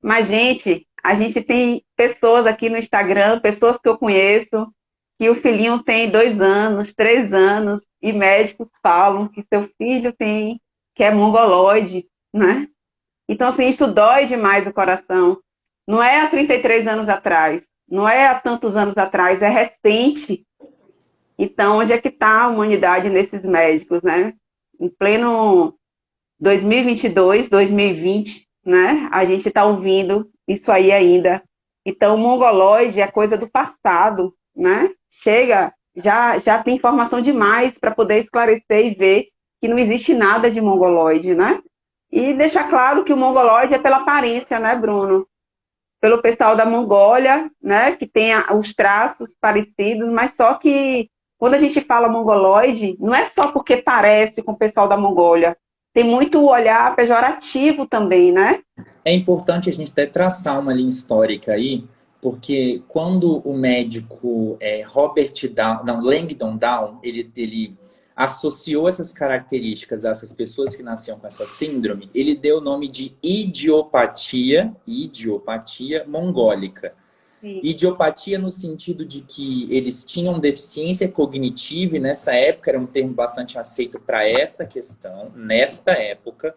mas, gente, a gente tem pessoas aqui no Instagram, pessoas que eu conheço, que o filhinho tem 2 anos, 3 anos, e médicos falam que seu filho tem, que é mongoloide, né? Então, assim, isso dói demais o coração. Não é há 33 anos atrás, não é há tantos anos atrás, é recente. Então, onde é que está a humanidade nesses médicos, né? Em pleno 2022, 2020, né? A gente está ouvindo isso aí ainda. Então, o mongoloide é coisa do passado, né? Chega, já tem informação demais para poder esclarecer e ver que não existe nada de mongoloide, né? E deixar claro que o mongoloide é pela aparência, né, Bruno? Pelo pessoal da Mongólia, né, que tem os traços parecidos, mas só que quando a gente fala mongoloide, não é só porque parece com o pessoal da Mongólia. Tem muito olhar pejorativo também, né? É importante a gente até traçar uma linha histórica aí, porque quando o médico Robert Down, não, Langdon Down, ele associou essas características a essas pessoas que nasciam com essa síndrome, ele deu o nome de idiopatia mongólica. Sim. Idiopatia no sentido de que eles tinham deficiência cognitiva, e nessa época era um termo bastante aceito para essa questão, nesta época.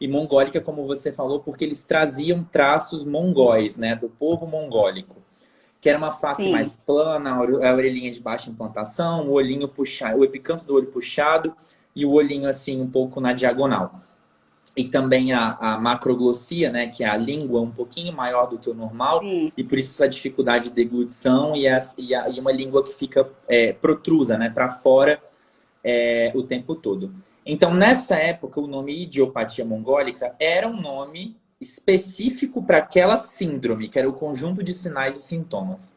E mongólica, como você falou, porque eles traziam traços mongóis, né, do povo mongólico, que era uma face Sim. mais plana, a orelhinha de baixa implantação, o olhinho puxado, o epicanto do olho puxado e o olhinho assim um pouco na diagonal. E também a macroglossia, né, que é a língua um pouquinho maior do que o normal, Sim. e por isso a dificuldade de deglutição e uma língua que fica protrusa, né, para fora o tempo todo. Então, nessa época, o nome idiopatia mongólica era um nome específico para aquela síndrome, que era o conjunto de sinais e sintomas.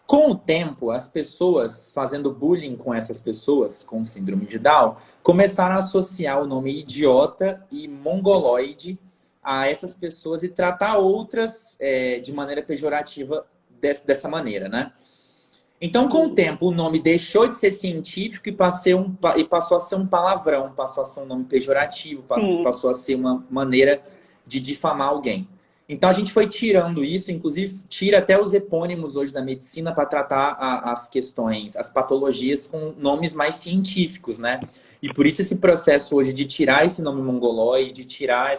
Com o tempo, as pessoas fazendo bullying com essas pessoas com síndrome de Down começaram a associar o nome idiota e mongoloide a essas pessoas e tratar outras de maneira pejorativa dessa maneira, né? Então, com o sim, tempo, o nome deixou de ser científico e passou a ser um palavrão, passou a ser um nome pejorativo, sim, passou a ser uma maneira de difamar alguém. Então, a gente foi tirando isso, inclusive tira até os epônimos hoje da medicina para tratar as questões, as patologias com nomes mais científicos, né? E por isso esse processo hoje de tirar esse nome mongoloide, de tirar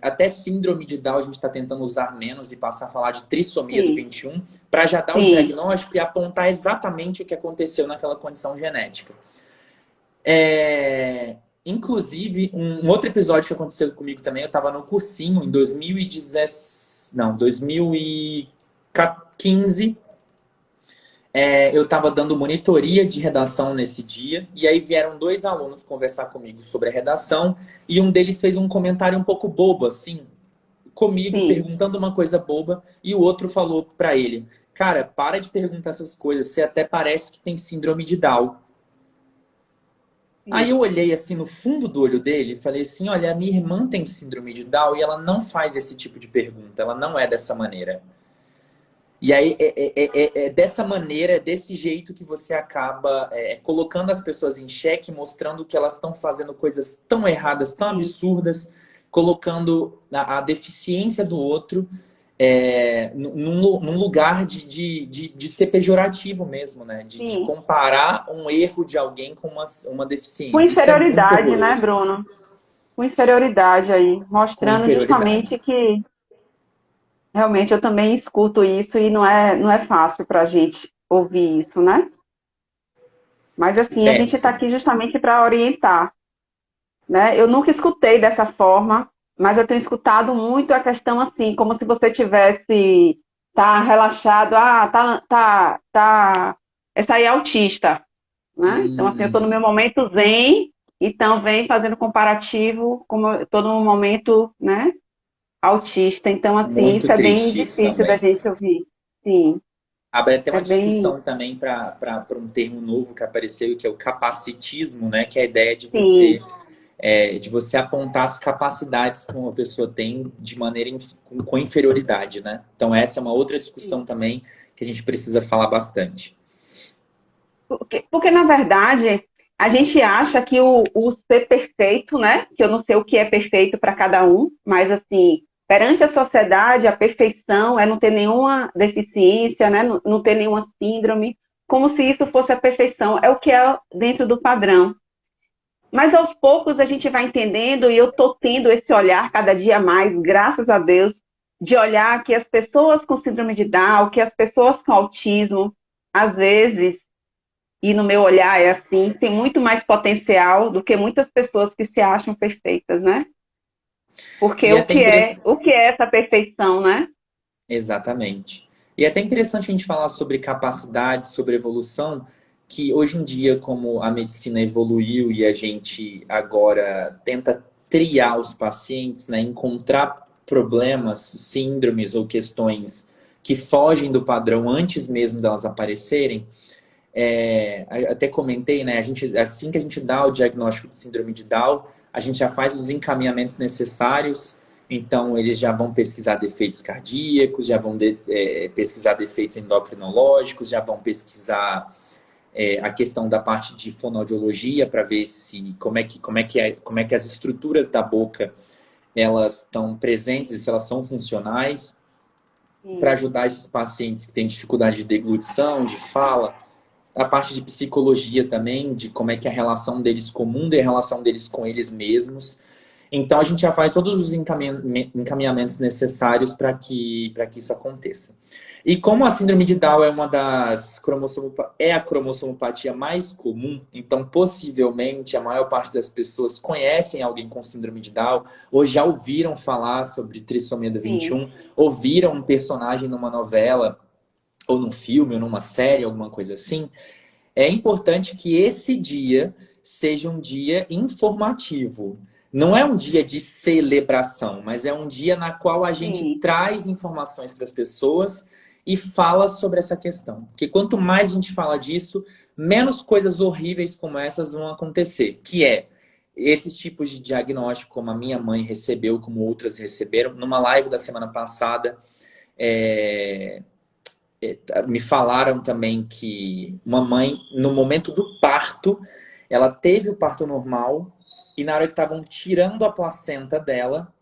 até síndrome de Down a gente está tentando usar menos e passar a falar de trissomia do sim, 21, para já dar o sim, diagnóstico e apontar exatamente o que aconteceu naquela condição genética. É... Inclusive, um outro episódio que aconteceu comigo também, eu estava no cursinho em 2017, não, 2015, eu estava dando monitoria de redação nesse dia, e aí vieram dois alunos conversar comigo sobre a redação, e um deles fez um comentário um pouco bobo, assim, comigo, sim. perguntando uma coisa boba, e o outro falou pra ele: Cara, para de perguntar essas coisas, você até parece que tem síndrome de Down. Aí Sim. eu olhei assim no fundo do olho dele e falei assim: Olha, a minha irmã tem síndrome de Down e ela não faz esse tipo de pergunta, ela não é dessa maneira. E aí é dessa maneira, é desse jeito que você acaba colocando as pessoas em xeque, mostrando que elas estão fazendo coisas tão erradas, tão Sim, absurdas, colocando a deficiência do outro num lugar de ser pejorativo mesmo, né? De sim. comparar um erro de alguém com uma Com deficiência. Isso é muito inferioridade, né, horroroso. Bruno? Com inferioridade aí, Com mostrando justamente inferioridade. que realmente eu também escuto isso e não é fácil para a gente ouvir isso, né? Mas assim, a gente está Péssimo. aqui justamente para orientar, né? Eu nunca escutei dessa forma, mas eu tenho escutado muito a questão assim, como se você tivesse relaxado, essa aí é autista, né? Então assim, eu estou no meu Hum, momento zen, então vem fazendo comparativo, como eu estou no momento, né? Autista. Então assim, muito isso é bem triste isso difícil da também. gente ouvir. Sim, Abre até é uma bem, discussão também para um termo novo que apareceu, que é o capacitismo, né? Que é a ideia sim, de você apontar as capacidades que uma pessoa tem de maneira com inferioridade, né? Então essa é uma outra discussão sim. também que a gente precisa falar bastante. Porque, na verdade, a gente acha que o ser perfeito, né? Que eu não sei o que é perfeito para cada um, mas assim, perante a sociedade, a perfeição é não ter nenhuma deficiência, né? Não ter nenhuma síndrome, como se isso fosse a perfeição. É o que é dentro do padrão. Mas aos poucos a gente vai entendendo, e eu estou tendo esse olhar cada dia mais, graças a Deus, de olhar que as pessoas com síndrome de Down, que as pessoas com autismo, às vezes e no meu olhar é assim, tem muito mais potencial do que muitas pessoas que se acham perfeitas, né? Porque E é até interessante. o que é essa perfeição, né? Exatamente. E é até interessante a gente falar sobre capacidade, sobre evolução, que hoje em dia, como a medicina evoluiu e a gente agora tenta triar os pacientes, né, encontrar problemas, síndromes ou questões que fogem do padrão antes mesmo delas aparecerem. Até comentei, né, assim que a gente dá o diagnóstico de síndrome de Down, a gente já faz os encaminhamentos necessários. Então, eles já vão pesquisar defeitos cardíacos, já vão pesquisar defeitos endocrinológicos, já vão pesquisar a questão da parte de fonoaudiologia para ver se como é que as estruturas da boca elas estão presentes e se elas são funcionais para Sim, ajudar esses pacientes que têm dificuldade de deglutição, de fala, a parte de psicologia também, de como é que é a relação deles com o mundo e a relação deles com eles mesmos. Então a gente já faz todos os encaminhamentos necessários para que isso aconteça. E como a síndrome de Down é uma das é a cromossomopatia mais comum, então possivelmente a maior parte das pessoas conhecem alguém com síndrome de Down ou já ouviram falar sobre trissomia do sim, 21, ouviram um personagem numa novela ou num filme ou numa série, alguma coisa assim. É importante que esse dia seja um dia informativo. Não é um dia de celebração, mas é um dia na qual a gente sim, traz informações para as pessoas e fala sobre essa questão. Porque quanto mais a gente fala disso, menos coisas horríveis como essas vão acontecer. Que é esses tipos de diagnóstico, como a minha mãe recebeu, como outras receberam. Numa live da semana passada, é, Me falaram também que uma mãe, no momento do parto, ela teve o parto normal e na hora que estavam tirando a placenta dela,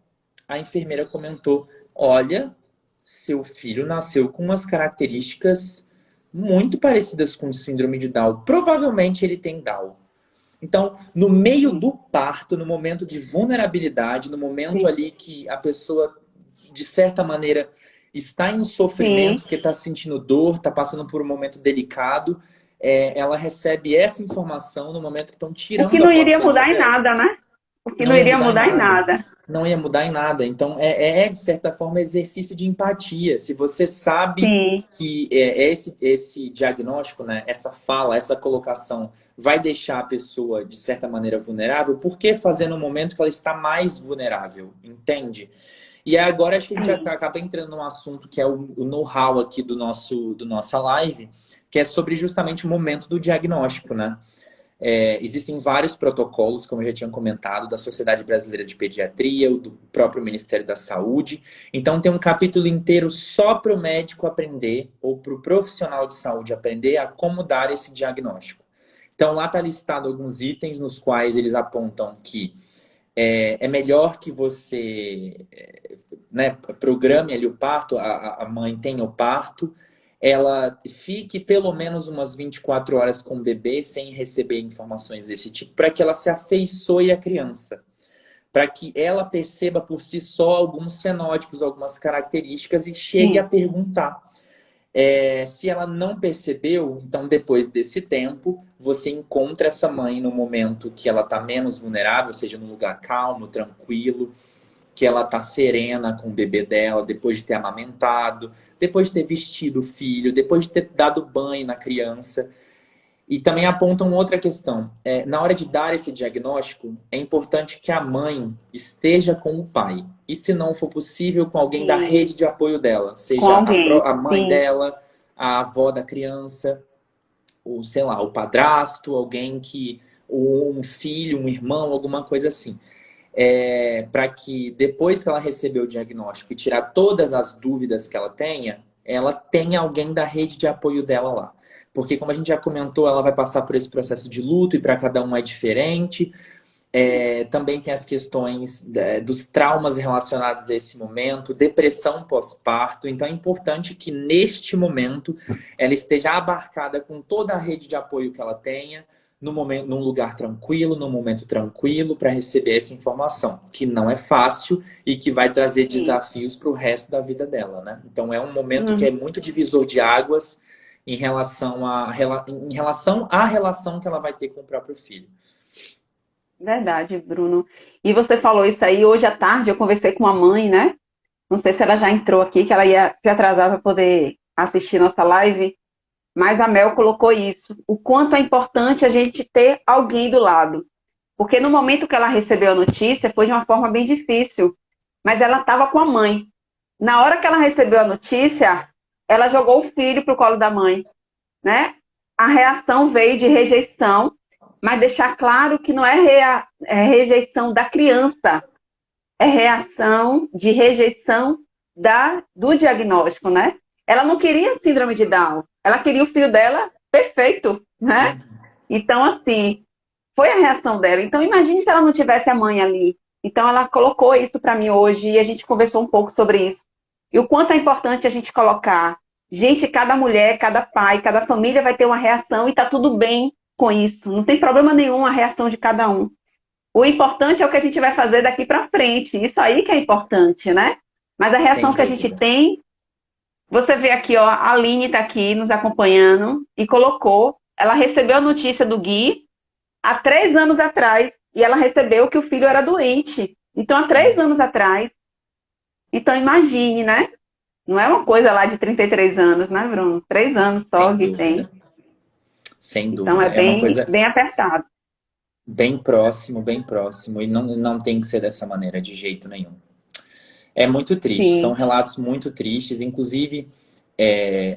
a enfermeira comentou: olha, seu filho nasceu com umas características muito parecidas com síndrome de Down. Provavelmente ele tem Down. Então, no meio do parto, no momento de vulnerabilidade, no momento ali que a pessoa, de certa maneira, está em Sim. sofrimento, porque está sentindo dor, está passando por um momento delicado, ela recebe essa informação no momento que estão O que tirando a não iria placenta mudar em dela. nada, né? O que não Não ia iria mudar em mudar em nada. nada. Não ia mudar em nada. Então, de certa forma, exercício de empatia. Se você sabe Sim, que esse diagnóstico, né, essa fala, essa colocação vai deixar a pessoa, de certa maneira, vulnerável, por que fazer no momento que ela está mais vulnerável? Entende? E agora acho que a gente sim, acaba entrando num assunto que é o know-how aqui do nossa live, que é sobre justamente o momento do diagnóstico, né? Existem vários protocolos, como eu já tinha comentado, da Sociedade Brasileira de Pediatria, do próprio Ministério da Saúde. Então, tem um capítulo inteiro só para o médico aprender, ou para o profissional de saúde aprender a como dar esse diagnóstico. Então, lá está listado alguns itens nos quais eles apontam que é melhor que você né, programe ali o parto, a mãe tenha o parto, ela fique pelo menos umas 24 horas com o bebê sem receber informações desse tipo, para que ela se afeiçoe à criança, para que ela perceba por si só alguns fenótipos, algumas características e chegue a sim, perguntar. Se ela não percebeu, então depois desse tempo, você encontra essa mãe no momento que ela está menos vulnerável, seja num lugar calmo, tranquilo, que ela tá serena com o bebê dela, depois de ter amamentado, depois de ter vestido o filho, depois de ter dado banho na criança. E também apontam outra questão. Na hora de dar esse diagnóstico, é importante que a mãe esteja com o pai. E se não for possível, com alguém da sim. rede de apoio dela, Com seja alguém. a mãe Sim, dela, a avó da criança, ou sei lá, o padrasto, alguém que, ou um filho, um irmão, alguma coisa assim, para que depois que ela receber o diagnóstico e tirar todas as dúvidas que ela tenha alguém da rede de apoio dela lá. Porque, como a gente já comentou, ela vai passar por esse processo de luto e para cada um é diferente. Também tem as questões dos traumas relacionados a esse momento, depressão pós-parto. Então, é importante que neste momento ela esteja abarcada com toda a rede de apoio que ela tenha, num lugar tranquilo, num momento tranquilo, para receber essa informação, que não é fácil e que vai trazer sim. desafios para o resto da vida dela, né? Então, é um momento que é Hum, muito divisor de águas em relação à relação que ela vai ter com o próprio filho. verdade, Bruno. E você falou isso aí, hoje à tarde eu conversei com a mãe, né? Não sei se ela já entrou aqui, que ela ia se atrasar para poder assistir nossa live, mas a Mel colocou isso. O quanto é importante a gente ter alguém do lado. Porque no momento que ela recebeu a notícia, foi de uma forma bem difícil, mas ela estava com a mãe. Na hora que ela recebeu a notícia, ela jogou o filho para o colo da mãe, né? A reação veio de rejeição, mas deixar claro que não é rejeição da criança, é reação de rejeição do diagnóstico, né? Ela não queria síndrome de Down, ela queria o filho dela perfeito, né? Então, assim, foi a reação dela. Então, imagine se ela não tivesse a mãe ali. Então, ela colocou isso para mim hoje e a gente conversou um pouco sobre isso. E o quanto é importante a gente colocar. Gente, cada mulher, cada pai, cada família vai ter uma reação e tá tudo bem com isso. Não tem problema nenhum a reação de cada um. O importante é o que a gente vai fazer daqui para frente. Isso aí que é importante, né? Mas a Sem reação que a gente dúvida. tem, você vê aqui, ó, a Aline está aqui nos acompanhando e colocou. Ela recebeu a notícia do Gui há 3 anos atrás e ela recebeu que o filho era doente. Então, há 3 anos atrás. Então, imagine, né? Não é uma coisa lá de 33 anos, né, Bruno? 3 anos só Sem que tem. dúvida. Sem Então, dúvida. é É uma bem, coisa bem apertado. bem próximo, e não tem que ser dessa maneira de jeito nenhum. É muito triste, são Sim, relatos muito tristes, inclusive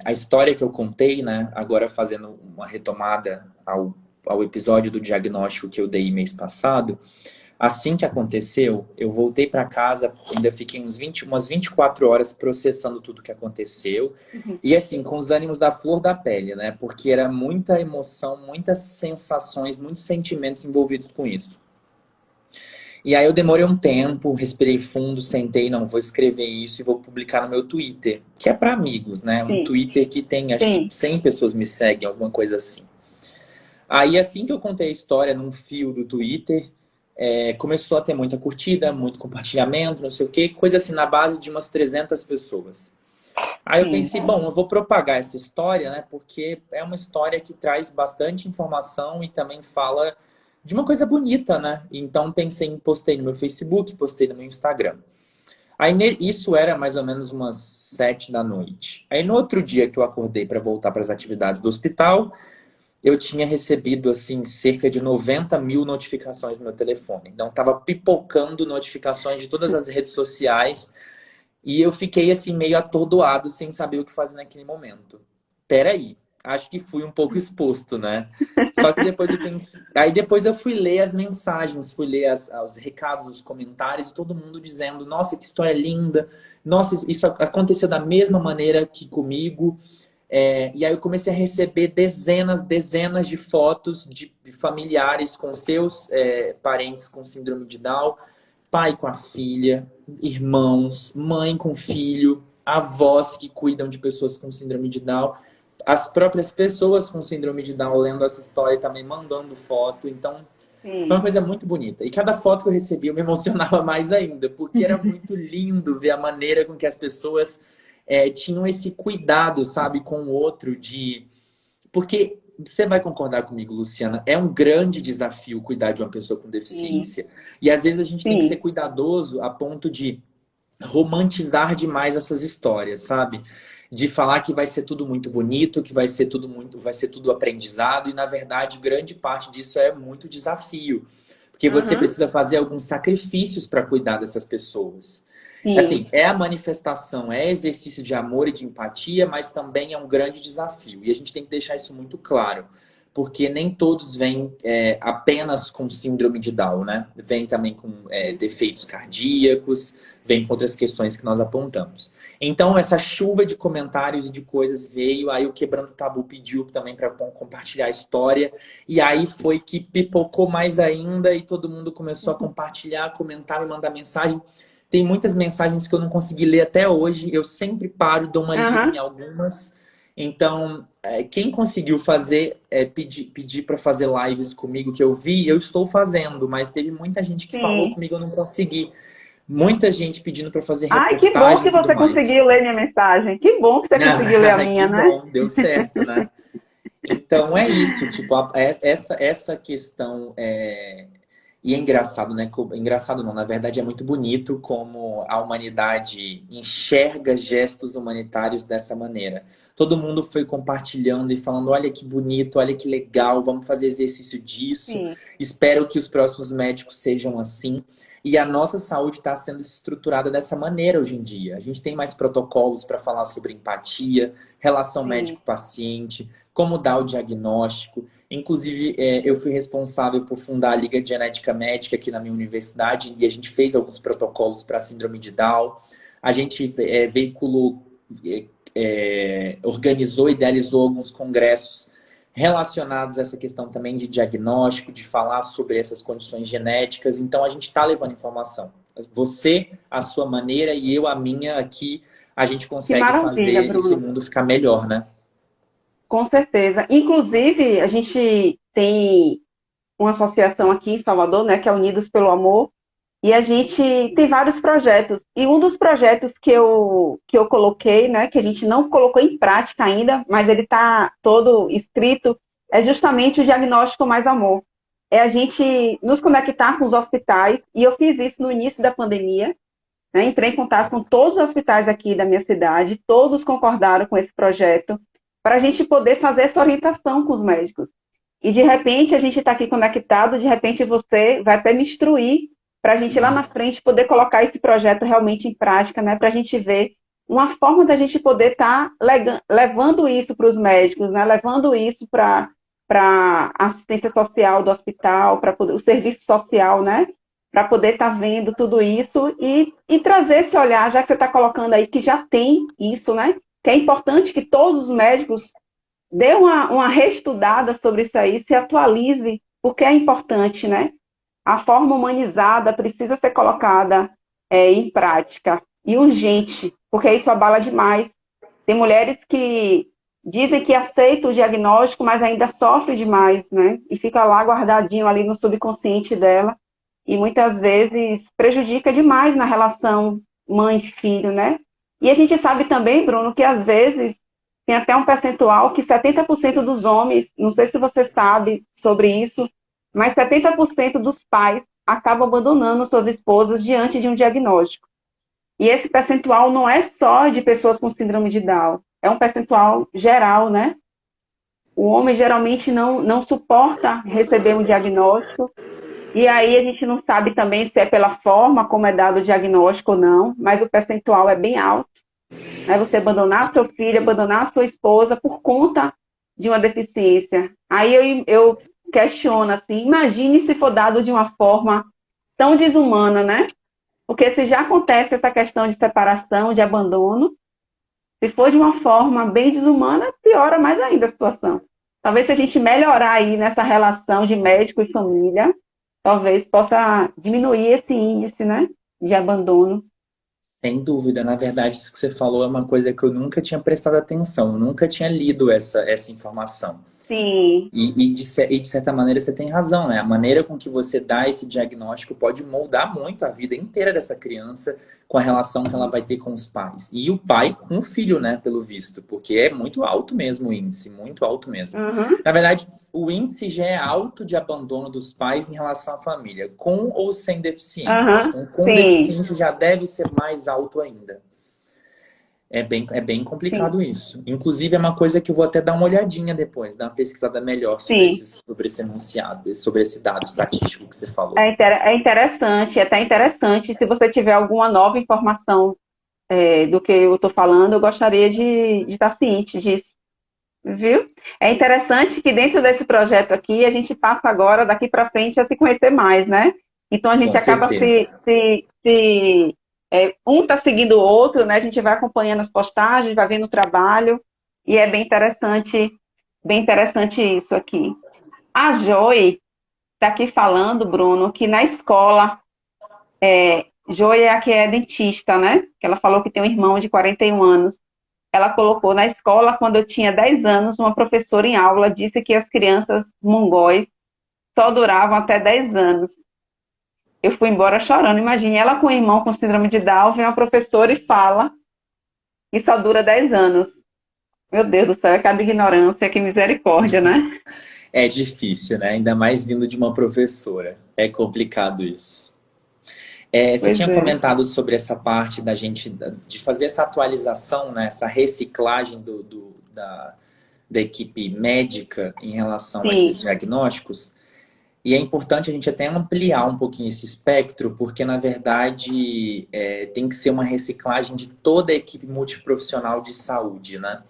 a história que eu contei, né, agora fazendo uma retomada ao episódio do diagnóstico que eu dei mês passado, Assim que aconteceu, eu voltei para casa, ainda fiquei umas 24 horas processando tudo que aconteceu. Uhum. E assim, com os ânimos da flor da pele, né? Porque era muita emoção, muitas sensações, muitos sentimentos envolvidos com isso. E aí eu demorei um tempo, respirei fundo, sentei, não, vou escrever isso e vou publicar no meu Twitter, que é para amigos, né? Um Sim, Twitter que tem, acho que sim. 100 pessoas me seguem, alguma coisa assim. Aí assim que eu contei a história num fio do Twitter, começou a ter muita curtida, muito compartilhamento, não sei o quê, coisa assim, na base de umas 300 pessoas. Aí eu Sim. pensei, bom, eu vou propagar essa história, né? Porque é uma história que traz bastante informação e também fala de uma coisa bonita, né? Então pensei em postei no meu Facebook, postei no meu Instagram. Aí isso era mais ou menos umas 7 da noite. Aí no outro dia que eu acordei para voltar para as atividades do hospital, eu tinha recebido assim cerca de 90 mil notificações no meu telefone. Então tava pipocando notificações de todas as redes sociais e eu fiquei assim meio atordoado sem saber o que fazer naquele momento. Peraí, acho que fui um pouco exposto, né? Só que depois eu pensei. Aí depois eu fui ler as mensagens, fui ler os recados, os comentários, todo mundo dizendo: Nossa, que história linda! Nossa, isso aconteceu da mesma maneira que comigo. E aí eu comecei a receber dezenas de fotos de familiares com seus parentes com síndrome de Down, pai com a filha, irmãos, mãe com filho, avós que cuidam de pessoas com síndrome de Down, as próprias pessoas com síndrome de Down lendo essa história e também mandando foto. Então, foi uma Sim. coisa muito bonita. E cada foto que eu recebia eu me emocionava mais ainda, porque era muito lindo ver a maneira com que as pessoas tinham esse cuidado, sabe, com o outro de... Porque você vai concordar comigo, Luciana, é um grande desafio cuidar de uma pessoa com Sim. deficiência. E às vezes a gente tem que ser Sim. cuidadoso a ponto de romantizar demais essas histórias, sabe? De falar que vai ser tudo muito bonito, que vai ser tudo aprendizado, e na verdade, grande parte disso é muito desafio. Porque você Aham. precisa fazer alguns sacrifícios para cuidar dessas pessoas. Sim. Assim, é a manifestação, é exercício de amor e de empatia, mas também é um grande desafio. E a gente tem que deixar isso muito claro. Porque nem todos vêm apenas com síndrome de Down, né? Vêm também com Sim. defeitos cardíacos, vêm com outras questões que nós apontamos. Então, essa chuva de comentários e de coisas veio, aí o Quebrando o Tabu pediu também para compartilhar a história, e aí foi que pipocou mais ainda e todo mundo começou a compartilhar, comentar, me mandar mensagem. Tem muitas mensagens que eu não consegui ler até hoje, eu sempre paro, dou uma lida em Aham. algumas. Então, quem conseguiu pedir para fazer lives comigo que eu vi, eu estou fazendo, mas teve muita gente que falou Sim. comigo, eu não consegui. Muita gente pedindo para fazer Ai, que bom reportagem que e tudo você mais. conseguiu ler minha mensagem. Que bom que você conseguiu ler a Que minha, né? bom, deu certo, né? Então é isso, tipo, essa questão e é engraçado, né? Engraçado não, na verdade é muito bonito como a humanidade enxerga gestos humanitários dessa maneira. Todo mundo foi compartilhando e falando: olha que bonito, olha que legal, vamos fazer exercício disso. Sim. Espero que os próximos médicos sejam assim. E a nossa saúde está sendo estruturada dessa maneira hoje em dia. A gente tem mais protocolos para falar sobre empatia, relação Sim. médico-paciente, como dar o diagnóstico. Inclusive, eu fui responsável por fundar a Liga de Genética Médica aqui na minha universidade e a gente fez alguns protocolos para a síndrome de Down. A gente veiculou, organizou e idealizou alguns congressos relacionados a essa questão também de diagnóstico, de falar sobre essas condições genéticas. Então, a gente está levando informação. Você, a sua maneira, e eu, a minha, aqui, a gente Que consegue maravilha, fazer esse Bruno. mundo ficar melhor, né? Com certeza. Inclusive, a gente tem uma associação aqui em Salvador, né, que é Unidos pelo Amor, e a gente tem vários projetos. E um dos projetos que eu coloquei, né, que a gente não colocou em prática ainda, mas ele está todo escrito, é justamente o Diagnóstico Mais Amor. É a gente nos conectar com os hospitais, e eu fiz isso no início da pandemia, né, entrei em contato com todos os hospitais aqui da minha cidade, todos concordaram com esse projeto, para a gente poder fazer essa orientação com os médicos. E de repente a gente está aqui conectado, de repente você vai até me instruir para a gente lá na frente poder colocar esse projeto realmente em prática, né? Para a gente ver uma forma da gente poder estar levando isso para os médicos, né? Levando isso para a assistência social do hospital, para o serviço social, né? para poder estar vendo tudo isso e trazer esse olhar, já que você está colocando aí que já tem isso, né? Que é importante que todos os médicos dê uma reestudada sobre isso aí, se atualize, porque é importante, né? A forma humanizada precisa ser colocada em prática e urgente, porque isso abala demais. Tem mulheres que dizem que aceitam o diagnóstico, mas ainda sofrem demais, né? E fica lá guardadinho ali no subconsciente dela e muitas vezes prejudica demais na relação mãe-filho, né? E a gente sabe também, Bruno, que às vezes tem até um percentual que 70% dos homens, não sei se você sabe sobre isso, mas 70% dos pais acabam abandonando suas esposas diante de um diagnóstico. E esse percentual não é só de pessoas com síndrome de Down, é um percentual geral, né? O homem geralmente não suporta receber um diagnóstico, e aí a gente não sabe também se é pela forma como é dado o diagnóstico ou não, mas o percentual é bem alto. Né? Você abandonar seu filho, abandonar sua esposa por conta de uma deficiência. Aí eu questiono assim, imagine se for dado de uma forma tão desumana, né? Porque se já acontece essa questão de separação, de abandono, se for de uma forma bem desumana, piora mais ainda a situação. Talvez se a gente melhorar aí nessa relação de médico e família, talvez possa diminuir esse índice, né, de abandono. Sem dúvida, na verdade, isso que você falou é uma coisa que eu nunca tinha prestado atenção, eu nunca tinha lido essa informação. Sim, E de certa maneira você tem razão, né? A maneira com que você dá esse diagnóstico pode moldar muito a vida inteira dessa criança com a relação que ela vai ter com os pais. E o pai com o filho, né? Pelo visto, porque é muito alto mesmo o índice, muito alto mesmo. uhum, Na verdade, o índice já é alto de abandono dos pais em relação à família, com ou sem deficiência. uhum, Então, com sim, deficiência já deve ser mais alto ainda. É bem sim, complicado isso. Inclusive, é uma coisa que eu vou até dar uma olhadinha depois, dar uma pesquisada melhor sim. sobre esse enunciado, sobre esse dado estatístico que você falou. É interessante, é até interessante. Se você tiver alguma nova informação do que eu estou falando, eu gostaria de estar ciente disso, viu? É interessante que dentro desse projeto aqui, a gente passa agora, daqui para frente, a se conhecer mais, né? Então a Com gente acaba certeza. um está seguindo o outro, né? A gente vai acompanhando as postagens, vai vendo o trabalho, e é bem interessante isso aqui. A Joy está aqui falando, Bruno, que na escola, Joy é a que é dentista, né? Que ela falou que tem um irmão de 41 anos. Ela colocou na escola, quando eu tinha 10 anos, uma professora em aula disse que as crianças mongóis só duravam até 10 anos. Eu fui embora chorando. Imagine, ela com um irmão com síndrome de Down, vem uma professora e fala que só dura 10 anos. Meu Deus do céu, é cada ignorância, que misericórdia, né? É difícil, né? Ainda mais vindo de uma professora. É complicado isso. Você Pois tinha é. comentado sobre essa parte da gente, de fazer essa atualização, né? Essa reciclagem da equipe médica em relação a esses Sim, diagnósticos. E é importante a gente até ampliar um pouquinho esse espectro, porque, na verdade, tem que ser uma reciclagem de toda a equipe multiprofissional de saúde, né?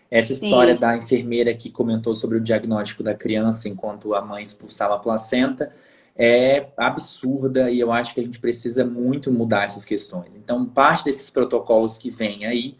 Essa história sim. da enfermeira que comentou sobre o diagnóstico da criança enquanto a mãe expulsava a placenta é absurda e eu acho que a gente precisa muito mudar essas questões. Então, parte desses protocolos que vêm aí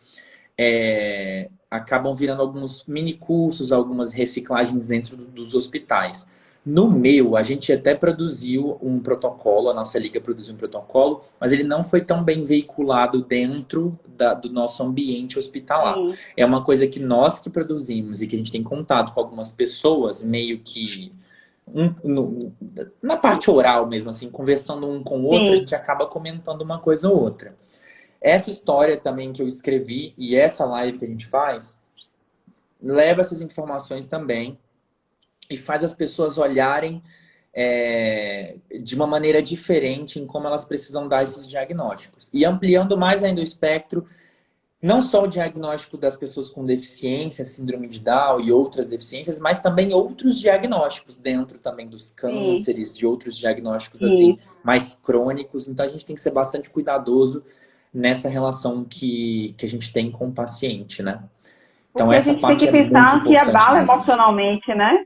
acabam virando alguns mini cursos, algumas reciclagens dentro dos hospitais. No meu, a gente até produziu um protocolo, a nossa liga produziu um protocolo, mas ele não foi tão bem veiculado dentro do nosso ambiente hospitalar. Sim, É uma coisa que nós que produzimos e que a gente tem contato com algumas pessoas, meio que na parte oral mesmo, assim, conversando um com o outro, a sim. gente acaba comentando uma coisa ou outra. Essa história também que eu escrevi e essa live que a gente faz, leva essas informações também e faz as pessoas olharem de uma maneira diferente em como elas precisam dar esses diagnósticos. E ampliando mais ainda o espectro, não só o diagnóstico das pessoas com deficiência, síndrome de Down e outras deficiências, mas também outros diagnósticos dentro também dos Sim, cânceres, de outros diagnósticos assim sim. mais crônicos. Então a gente tem que ser bastante cuidadoso nessa relação que a gente tem com o paciente, né? Então Porque a essa gente tem parte que é muito pensar que importante abala mesmo. emocionalmente, né?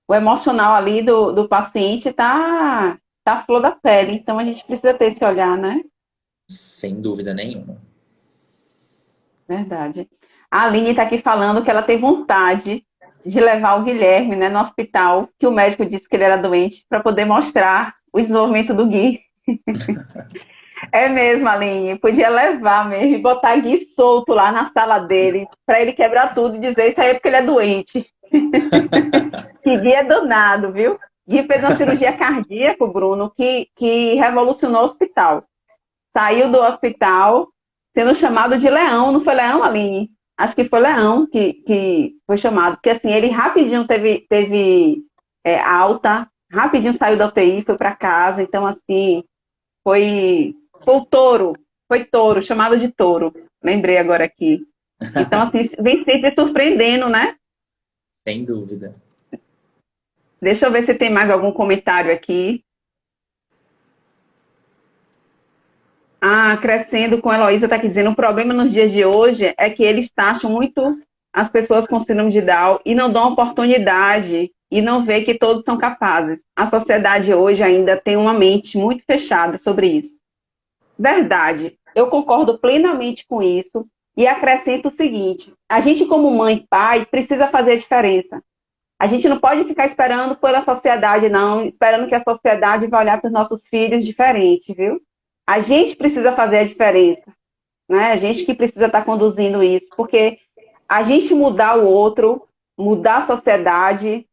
O emocional ali do paciente está tá à flor da pele. Então a gente precisa ter esse olhar, né? Sem dúvida nenhuma. Verdade. A Aline está aqui falando que ela tem vontade de levar o Guilherme, né, no hospital, que o médico disse que ele era doente, para poder mostrar o desenvolvimento do Gui. É mesmo, Aline. Podia levar mesmo e botar Gui solto lá na sala dele, para ele quebrar tudo e dizer isso aí é porque ele é doente. Que Gui é danado, viu? Gui fez uma cirurgia cardíaca, Bruno, que revolucionou o hospital. Saiu do hospital sendo chamado de Leão. Não foi Leão, Aline? Acho que foi Leão que foi chamado. Porque assim, ele rapidinho teve alta, rapidinho saiu da UTI, foi para casa. Então, assim, foi o touro. Foi touro, chamado de touro. Lembrei agora aqui. Então, assim, vem sempre surpreendendo, né? Sem dúvida. Deixa eu ver se tem mais algum comentário aqui. Ah, crescendo com a Heloísa está aqui dizendo, o problema nos dias de hoje é que eles taxam muito as pessoas com síndrome de Down e não dão oportunidade e não vê que todos são capazes. A sociedade hoje ainda tem uma mente muito fechada sobre isso. Verdade, eu concordo plenamente com isso e acrescento o seguinte, a gente como mãe e pai precisa fazer a diferença. A gente não pode ficar esperando pela sociedade, não, esperando que a sociedade vai olhar para os nossos filhos diferente, viu? A gente precisa fazer a diferença, né? A gente que precisa estar conduzindo isso, porque a gente mudar o outro, mudar a sociedade,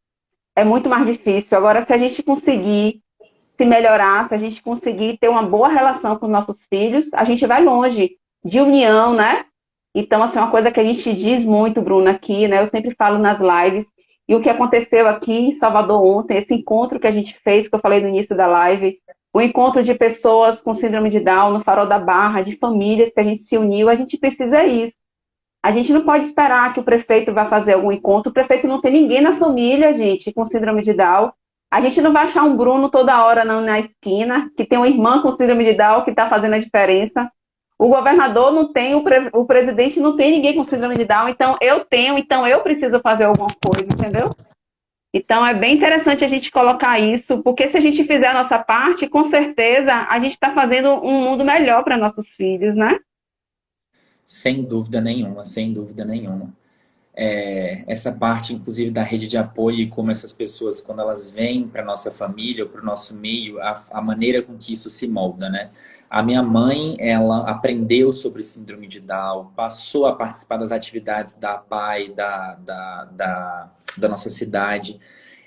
é muito mais difícil. Agora, se a gente conseguir se melhorar, se a gente conseguir ter uma boa relação com os nossos filhos, a gente vai longe de união, né? Então, assim, uma coisa que a gente diz muito, Bruna, aqui, né? Eu sempre falo nas lives, e o que aconteceu aqui em Salvador ontem, esse encontro que a gente fez, que eu falei no início da live, o encontro de pessoas com síndrome de Down no Farol da Barra, de famílias que a gente se uniu, a gente precisa isso. A gente não pode esperar que o prefeito vá fazer algum encontro, o prefeito não tem ninguém na família, gente, com síndrome de Down. A gente não vai achar um Bruno toda hora não, na esquina, que tem uma irmã com síndrome de Down que está fazendo a diferença. O governador não tem, o presidente não tem ninguém com síndrome de Down, então eu tenho, então eu preciso fazer alguma coisa, entendeu? Então é bem interessante a gente colocar isso, porque se a gente fizer a nossa parte, com certeza a gente está fazendo um mundo melhor para nossos filhos, né? Sem dúvida nenhuma, sem dúvida nenhuma. Essa parte, inclusive, da rede de apoio e como essas pessoas, quando elas vêm para nossa família ou para o nosso meio, a maneira com que isso se molda, né? A minha mãe, ela aprendeu sobre síndrome de Down, passou a participar das atividades da APAE, da nossa cidade.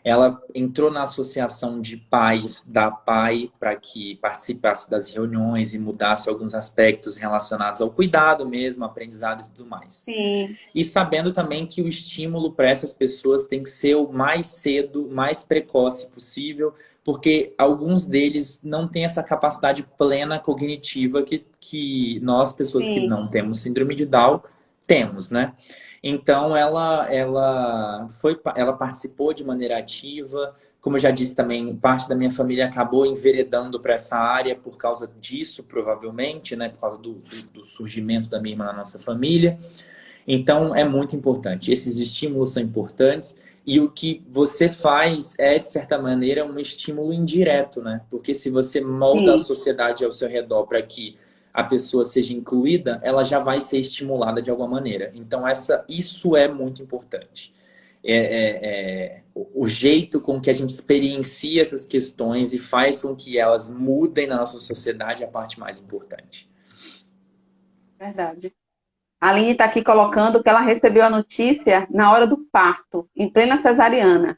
Ela entrou na associação de pais da PAI para que participasse das reuniões e mudasse alguns aspectos relacionados ao cuidado mesmo, aprendizado e tudo mais. Sim. E sabendo também que o estímulo para essas pessoas tem que ser o mais cedo, mais precoce possível, porque alguns deles não têm essa capacidade plena cognitiva que nós, pessoas que Sim. não temos síndrome de Down, temos, né? Então, ela participou de maneira ativa. Como eu já disse também, parte da minha família acabou enveredando para essa área por causa disso, provavelmente, né? Por causa do surgimento da minha irmã na nossa família. Então, é muito importante. Esses estímulos são importantes. E o que você faz é, de certa maneira, um estímulo indireto, né? Porque se você molda a sociedade ao seu redor para que a pessoa seja incluída, ela já vai ser estimulada de alguma maneira. Então, isso é muito importante. O jeito com que a gente experiencia essas questões e faz com que elas mudem na nossa sociedade é a parte mais importante. Verdade. A Aline está aqui colocando que ela recebeu a notícia na hora do parto, em plena cesariana.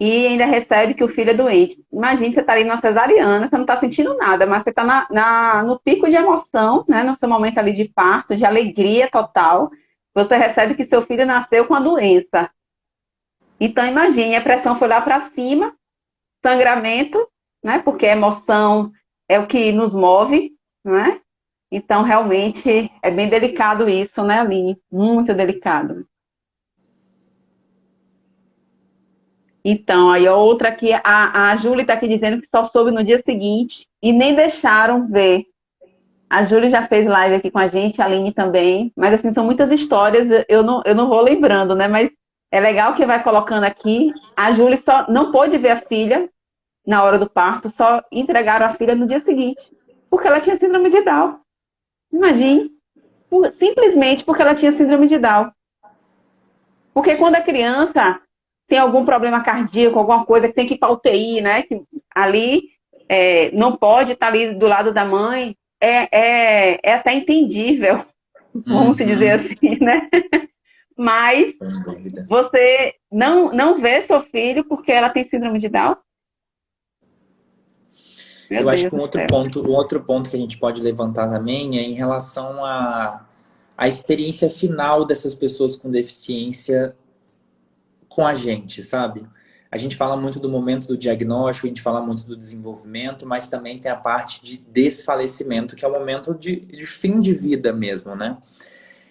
E ainda recebe que o filho é doente. Imagina, você está ali na cesariana, você não está sentindo nada, mas você está no pico de emoção, né, no seu momento ali de parto, de alegria total. Você recebe que seu filho nasceu com a doença. Então, imagine, a pressão foi lá para cima, sangramento, né, porque a emoção é o que nos move, né? Então, realmente, é bem delicado isso, né, Aline? Muito delicado. Então, aí outra aqui, a Júlia está aqui dizendo que só soube no dia seguinte e nem deixaram ver. A Júlia já fez live aqui com a gente, a Aline também, mas assim, são muitas histórias, eu não vou lembrando, né? Mas é legal que vai colocando aqui. A Júlia só não pôde ver a filha, na hora do parto, só entregaram a filha no dia seguinte, porque ela tinha síndrome de Down. Imagine, simplesmente porque ela tinha síndrome de Down. Porque quando a criança tem algum problema cardíaco, alguma coisa que tem que ir para UTI, né? Que ali não pode estar ali do lado da mãe, é até entendível, vamos se dizer Uhum, assim, né? Mas sem dúvida. você não vê seu filho porque ela tem síndrome de Down? Meu Eu acho Deus que do céu. um outro ponto que a gente pode levantar também é em relação à experiência final dessas pessoas com deficiência com a gente, sabe? A gente fala muito do momento do diagnóstico, a gente fala muito do desenvolvimento, mas também tem a parte de desfalecimento, que é o momento de fim de vida mesmo, né?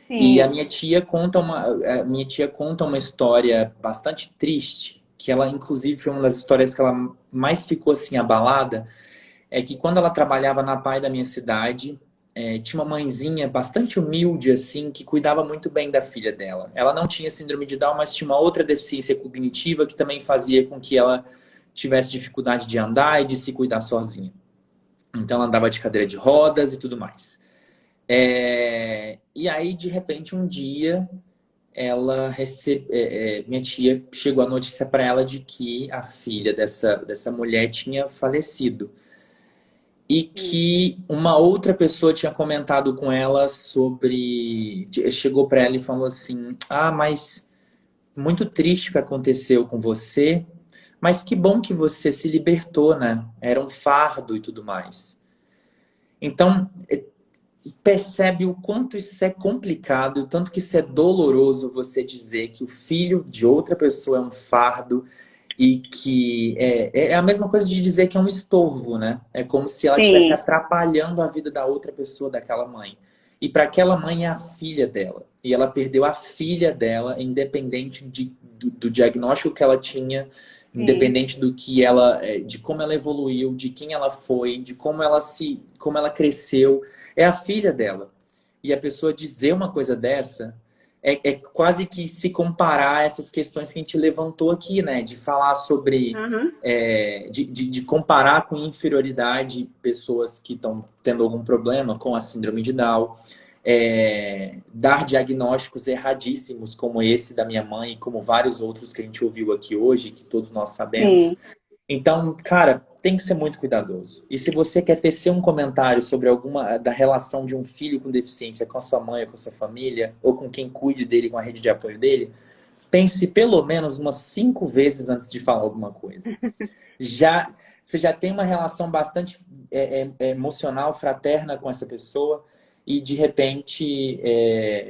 E Sim. a minha tia conta uma história bastante triste, que ela inclusive foi uma das histórias que ela mais ficou assim abalada, é que quando ela trabalhava na Pai da minha cidade, tinha uma mãezinha bastante humilde, assim, que cuidava muito bem da filha dela. Ela não tinha síndrome de Down, mas tinha uma outra deficiência cognitiva que também fazia com que ela tivesse dificuldade de andar e de se cuidar sozinha. Então ela andava de cadeira de rodas e tudo mais. E aí, de repente, um dia, minha tia chegou a notícia para ela de que a filha dessa mulher tinha falecido. E Sim. que uma outra pessoa tinha comentado com ela chegou para ela e falou assim: Ah, mas muito triste o que aconteceu com você, mas que bom que você se libertou, né? Era um fardo e tudo mais. Então, percebe o quanto isso é complicado, o tanto que isso é doloroso você dizer que o filho de outra pessoa é um fardo e que é a mesma coisa de dizer que é um estorvo, né? É como se ela estivesse Sim. atrapalhando a vida da outra pessoa, daquela mãe. E para aquela mãe é a filha dela. E ela perdeu a filha dela, independente do diagnóstico que ela tinha, Sim. independente de como ela evoluiu, de quem ela foi, de como ela cresceu. É a filha dela. E a pessoa dizer uma coisa dessa é quase que se comparar a essas questões que a gente levantou aqui, né? De falar sobre. Aham. De comparar com inferioridade pessoas que estão tendo algum problema com a síndrome de Down. Dar diagnósticos erradíssimos, como esse da minha mãe, e como vários outros que a gente ouviu aqui hoje, que todos nós sabemos. Sim. Então, cara, tem que ser muito cuidadoso. E se você quer tecer um comentário sobre alguma da relação de um filho com deficiência com a sua mãe, ou com a sua família, ou com quem cuide dele, com a rede de apoio dele, pense pelo menos umas 5 vezes antes de falar alguma coisa. Você já tem uma relação bastante emocional, fraterna com essa pessoa, e de repente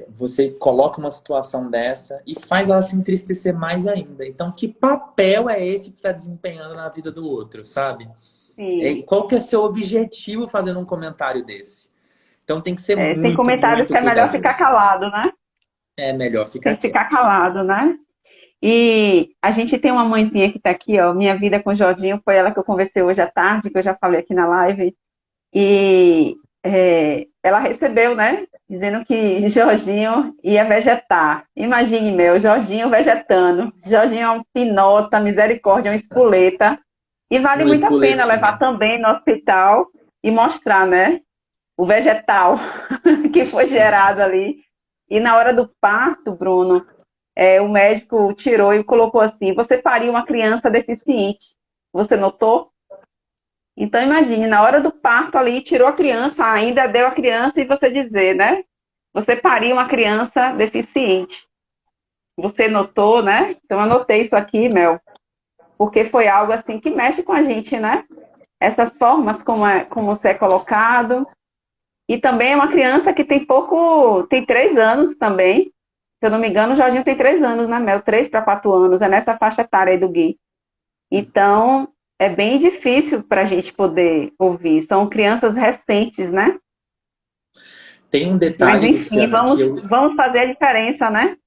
você coloca uma situação dessa e faz ela se entristecer mais ainda. Então, que papel é esse que está desempenhando na vida do outro, sabe? Sim. Qual que é seu objetivo fazendo um comentário desse? Então tem que ser Tem muito, comentários muito que é melhor ficar cuidadoso. calado, né? É melhor ficar Tem que ficar quieto. calado, né? E a gente tem uma mãezinha que tá aqui, ó. Minha vida com o Jorginho foi ela que eu conversei hoje à tarde, que eu já falei aqui na live. E ela recebeu, né? Dizendo que Jorginho ia vegetar. Imagine, meu, Jorginho vegetando. Jorginho é um pinota, misericórdia, é uma espoleta. E vale Um muito a pena espoletinho. levar também no hospital e mostrar, né? O vegetal que foi gerado ali. E na hora do parto, Bruno, o médico tirou e colocou assim: você pariu uma criança deficiente. Você notou? Então imagine, na hora do parto ali, tirou a criança, ainda deu a criança e você dizer, né? Você pariu uma criança deficiente. Você notou, né? Então eu notei isso aqui, Mel, porque foi algo assim que mexe com a gente, né? Essas formas como você é colocado. E também é uma criança que tem 3 anos também. Se eu não me engano, o Jorginho tem 3 anos, né, Mel? 3 para 4 anos, é nessa faixa etária aí do Gui. Então, é bem difícil para a gente poder ouvir. São crianças recentes, né? Tem um Mas, detalhe, enfim, Luciana, que vamos fazer a diferença, né? Sim,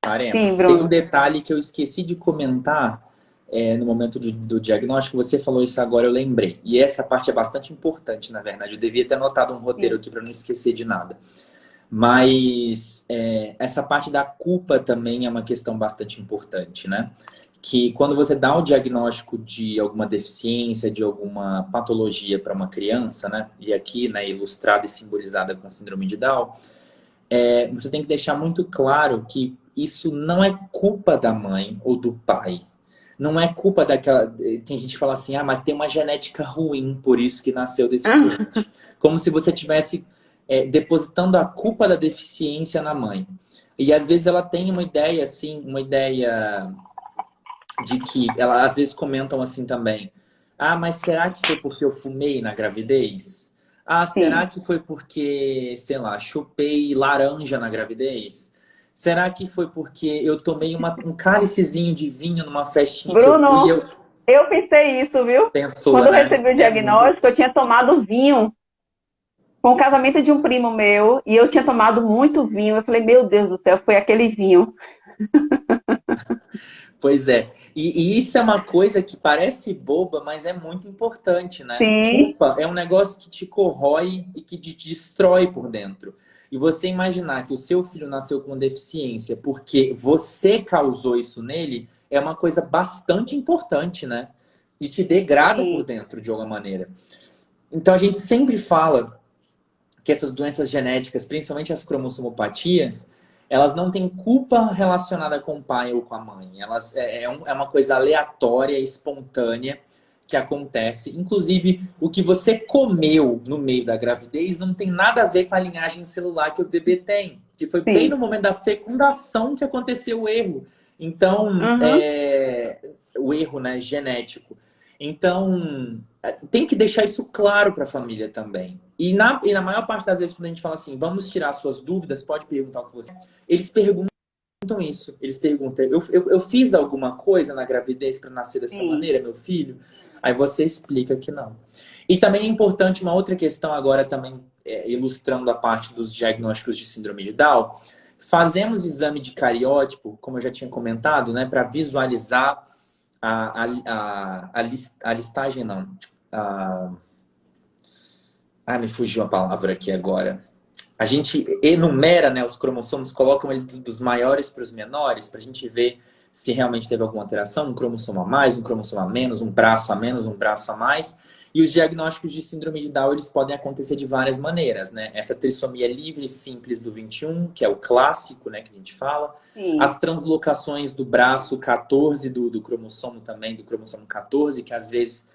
faremos. Tem um Bruno. detalhe que eu esqueci de comentar no momento do diagnóstico. Você falou isso agora, eu lembrei. E essa parte é bastante importante, na verdade. Eu devia ter anotado um roteiro Sim, aqui para não esquecer de nada. Mas essa parte da culpa também é uma questão bastante importante, né? que quando você dá o diagnóstico de alguma deficiência, de alguma patologia para uma criança, né? E aqui, né, ilustrada e simbolizada com a síndrome de Down, você tem que deixar muito claro que isso não é culpa da mãe ou do pai. Não é culpa daquela. Tem gente que fala assim, ah, mas tem uma genética ruim, por isso que nasceu deficiente. Como se você tivesse depositando a culpa da deficiência na mãe. E às vezes ela tem uma ideia, assim, uma ideia de que. Ela às vezes comentam assim também. Ah, mas será que foi porque eu fumei na gravidez? Ah, será Sim. que foi porque, sei lá, chupei laranja na gravidez? Será que foi porque eu tomei um cálicezinho de vinho numa festinha que eu fui e Bruno, eu eu pensei isso, viu? pensou, Quando eu né? recebi o É muito. diagnóstico, eu tinha tomado vinho com o casamento de um primo meu e eu tinha tomado muito vinho. Eu falei, meu Deus do céu, foi aquele vinho. Pois é. E isso é uma coisa que parece boba, mas é muito importante, né? Sim, Culpa é um negócio que te corrói e que te destrói por dentro. E você imaginar que o seu filho nasceu com deficiência porque você causou isso nele é uma coisa bastante importante, né? E te degrada por sim, dentro de alguma maneira. Então a gente sempre fala que essas doenças genéticas, principalmente as cromossomopatias, elas não têm culpa relacionada com o pai ou com a mãe. Elas é uma coisa aleatória, espontânea que acontece. Inclusive, o que você comeu no meio da gravidez não tem nada a ver com a linhagem celular que o bebê tem. Que foi bem sim. no momento da fecundação que aconteceu o erro. Então, Uhum, o erro, né, genético. Então, tem que deixar isso claro para a família também. E na maior parte das vezes, quando a gente fala assim, vamos tirar suas dúvidas, pode perguntar o que você. Eles perguntam isso. Eles perguntam, eu fiz alguma coisa na gravidez para nascer dessa sim. maneira, meu filho? Aí você explica que não. E também é importante uma outra questão agora também, ilustrando a parte dos diagnósticos de síndrome de Down. Fazemos exame de cariótipo, como eu já tinha comentado, né, para visualizar a listagem, não. Me fugiu a palavra aqui agora. A gente enumera, né, os cromossomos, colocam ele dos maiores para os menores, para a gente ver se realmente teve alguma alteração, um cromossomo a mais, um cromossomo a menos, um braço a menos, um braço a mais. E os diagnósticos de síndrome de Down, eles podem acontecer de várias maneiras, né? Essa trissomia livre simples do 21, que é o clássico, né, que a gente fala. Sim. As translocações do braço 14 do cromossomo também, do cromossomo 14, que às vezes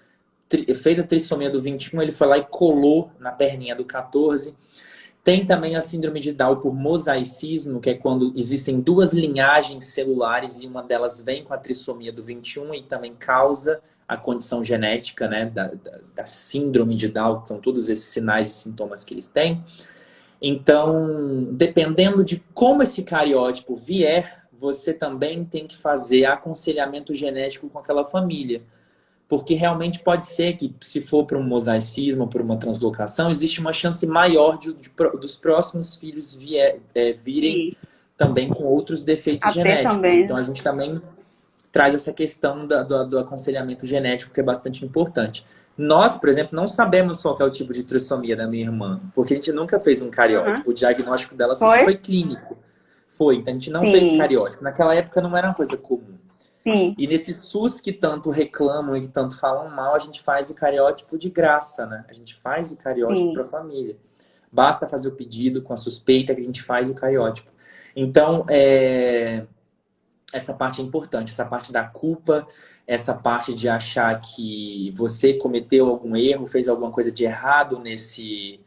fez a trissomia do 21, ele foi lá e colou na perninha do 14. Tem também a síndrome de Down por mosaicismo, que é quando existem duas linhagens celulares e uma delas vem com a trissomia do 21 e também causa a condição genética, né, da síndrome de Down, que são todos esses sinais e sintomas que eles têm. Então, dependendo de como esse cariótipo vier, você também tem que fazer aconselhamento genético com aquela família. Porque realmente pode ser que, se for para um mosaicismo, por uma translocação, existe uma chance maior dos próximos filhos virem Sim. também com outros defeitos Até genéticos. Então, também. a gente também traz essa questão do aconselhamento genético, que é bastante importante. Nós, por exemplo, não sabemos qual que é o tipo de trissomia da minha irmã, porque a gente nunca fez um Uhum. cariótipo. O diagnóstico dela sempre Foi? foi clínico. Foi, então a gente não fez Sim, cariótipo. Naquela época não era uma coisa comum. sim, E nesse SUS que tanto reclamam e que tanto falam mal, a gente faz o cariótipo de graça, né? A gente faz o cariótipo sim. para a família. Basta fazer o pedido com a suspeita que a gente faz o cariótipo. Então, essa parte é importante, essa parte da culpa, essa parte de achar que você cometeu algum erro, fez alguma coisa de errado nesse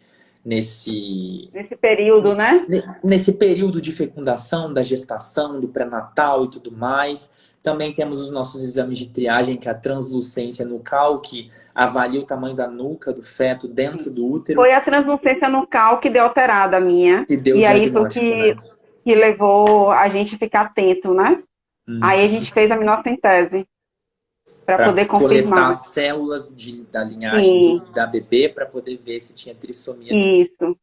Nesse período, né? nesse período de fecundação, da gestação, do pré-natal e tudo mais. Também temos os nossos exames de triagem, que é a translucência nucal, que avalia o tamanho da nuca do feto dentro do útero, Foi a translucência nucal que deu alterada a minha. que deu o E aí foi o diagnóstico, né? que levou a gente a ficar atento, né? Aí a Uhum. gente fez a minocentese para Para poder coletar confirmar. células da linhagem Sim, da bebê para poder ver se tinha trissomia no útero. isso,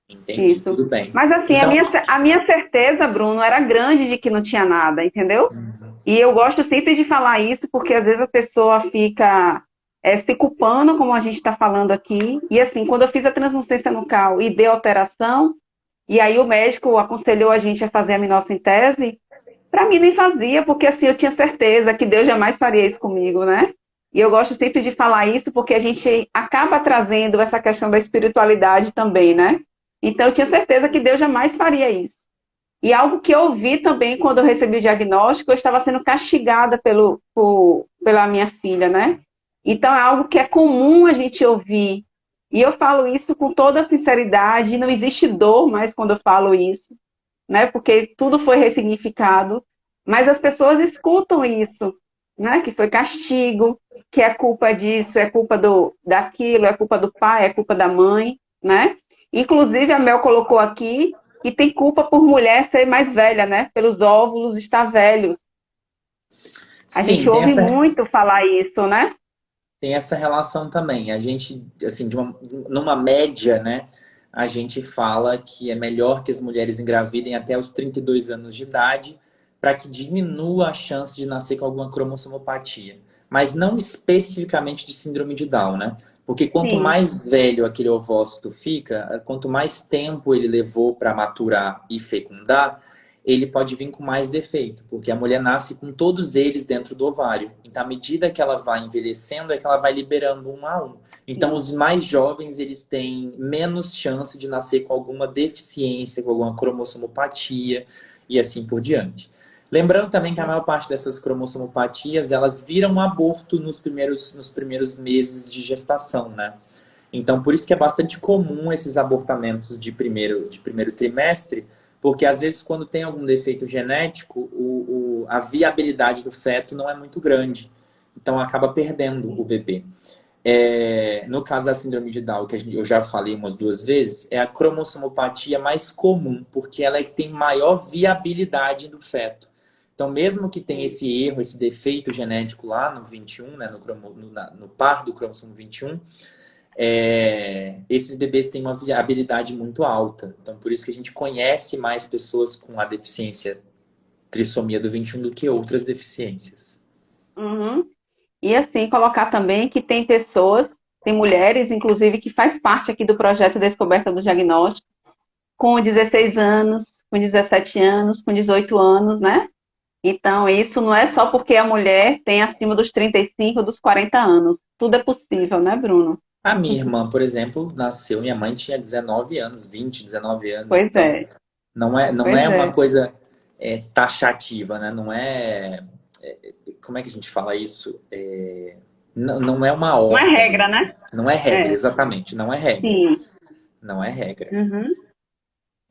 Entendi, isso. tudo bem. Mas assim, Então, a minha certeza, Bruno, era grande de que não tinha nada, entendeu? E eu gosto sempre de falar isso, porque às vezes a pessoa fica se culpando, como a gente está falando aqui. E assim, quando eu fiz a translucência nucal e deu alteração, e aí o médico aconselhou a gente a fazer a minocentese, Para mim nem fazia, porque assim eu tinha certeza que Deus jamais faria isso comigo, né? E eu gosto sempre de falar isso porque a gente acaba trazendo essa questão da espiritualidade também, né? Então eu tinha certeza que Deus jamais faria isso. E algo que eu ouvi também quando eu recebi o diagnóstico, eu estava sendo castigada pela minha filha, né? Então é algo que é comum a gente ouvir. E eu falo isso com toda a sinceridade, e não existe dor mais quando eu falo isso, né? Porque tudo foi ressignificado, mas as pessoas escutam isso, né? Que foi castigo, que é culpa disso, é culpa daquilo, é culpa do pai, é culpa da mãe, né? Inclusive a Mel colocou aqui que tem culpa por mulher ser mais velha, né? Pelos óvulos estar velhos. A gente Sim, ouve muito falar isso, né? tem essa relação também. A gente, assim, numa média, né? A gente fala que é melhor que as mulheres engravidem até os 32 anos de idade para que diminua a chance de nascer com alguma cromossomopatia. Mas não especificamente de síndrome de Down, né? Porque quanto Sim. mais velho aquele ovócito fica, quanto mais tempo ele levou para maturar e fecundar, ele pode vir com mais defeito, porque a mulher nasce com todos eles dentro do ovário. Então, à medida que ela vai envelhecendo, é que ela vai liberando um a um. Então, Sim. os mais jovens, eles têm menos chance de nascer com alguma deficiência, com alguma cromossomopatia e assim por diante. Lembrando também que a maior parte dessas cromossomopatias, elas viram um aborto nos primeiros meses de gestação, né? Então, por isso que é bastante comum esses abortamentos de primeiro trimestre, porque às vezes quando tem algum defeito genético, a viabilidade do feto não é muito grande. Então acaba perdendo o bebê. No caso da síndrome de Down, que eu já falei umas duas vezes, é a cromossomopatia mais comum, porque ela é que tem maior viabilidade do feto. Então, mesmo que tenha esse erro, esse defeito genético lá no 21, né, no par do cromossomo 21, esses bebês têm uma viabilidade muito alta. Então, por isso que a gente conhece mais pessoas com a deficiência trissomia do 21 do que outras deficiências. Uhum. E assim, colocar também que tem pessoas, tem mulheres, inclusive, que faz parte aqui do projeto Descoberta do Diagnóstico, com 16 anos, com 17 anos, com 18 anos, né? Então, isso não é só porque a mulher tem acima dos 35, dos 40 anos. Tudo é possível, né, Bruno? A minha irmã, por exemplo, nasceu, minha mãe tinha 19 anos, 20, 19 anos, Pois então é, não pois é uma é. coisa taxativa, né? Não como é que a gente fala isso? Não é uma Não é ordem, regra, assim. né? Não é regra, É, exatamente, não é regra. sim. Não é regra. Uhum.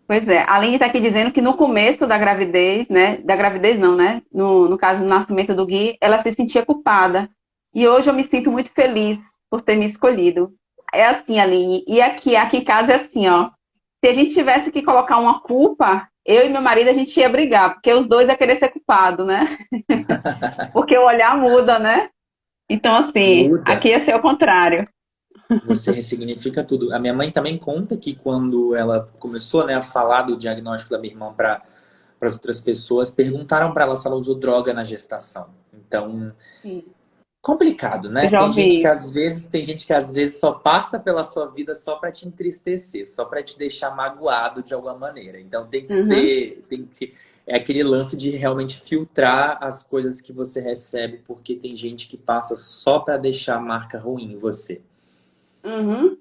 Pois é. A Aline está aqui dizendo que no começo da gravidez, né? Da gravidez não, né? No caso do nascimento do Gui, ela se sentia culpada. E hoje eu me sinto muito feliz por ter me escolhido. É assim, Aline. E aqui em casa é assim, ó. Se a gente tivesse que colocar uma culpa, eu e meu marido a gente ia brigar, porque os dois iam querer ser culpado, né? Porque o olhar muda, né? Então, assim, Muda. aqui ia ser o contrário. Você ressignifica tudo. A minha mãe também conta que quando ela começou, né, a falar do diagnóstico da minha irmã para as outras pessoas, perguntaram para ela se ela usou droga na gestação. Então, Sim, complicado, eu né? já ouvi isso. Tem gente que às vezes só passa pela sua vida só para te entristecer, só para te deixar magoado de alguma maneira. Então Uhum, é aquele lance de realmente filtrar as coisas que você recebe, porque tem gente que passa só para deixar marca ruim em você. uhum.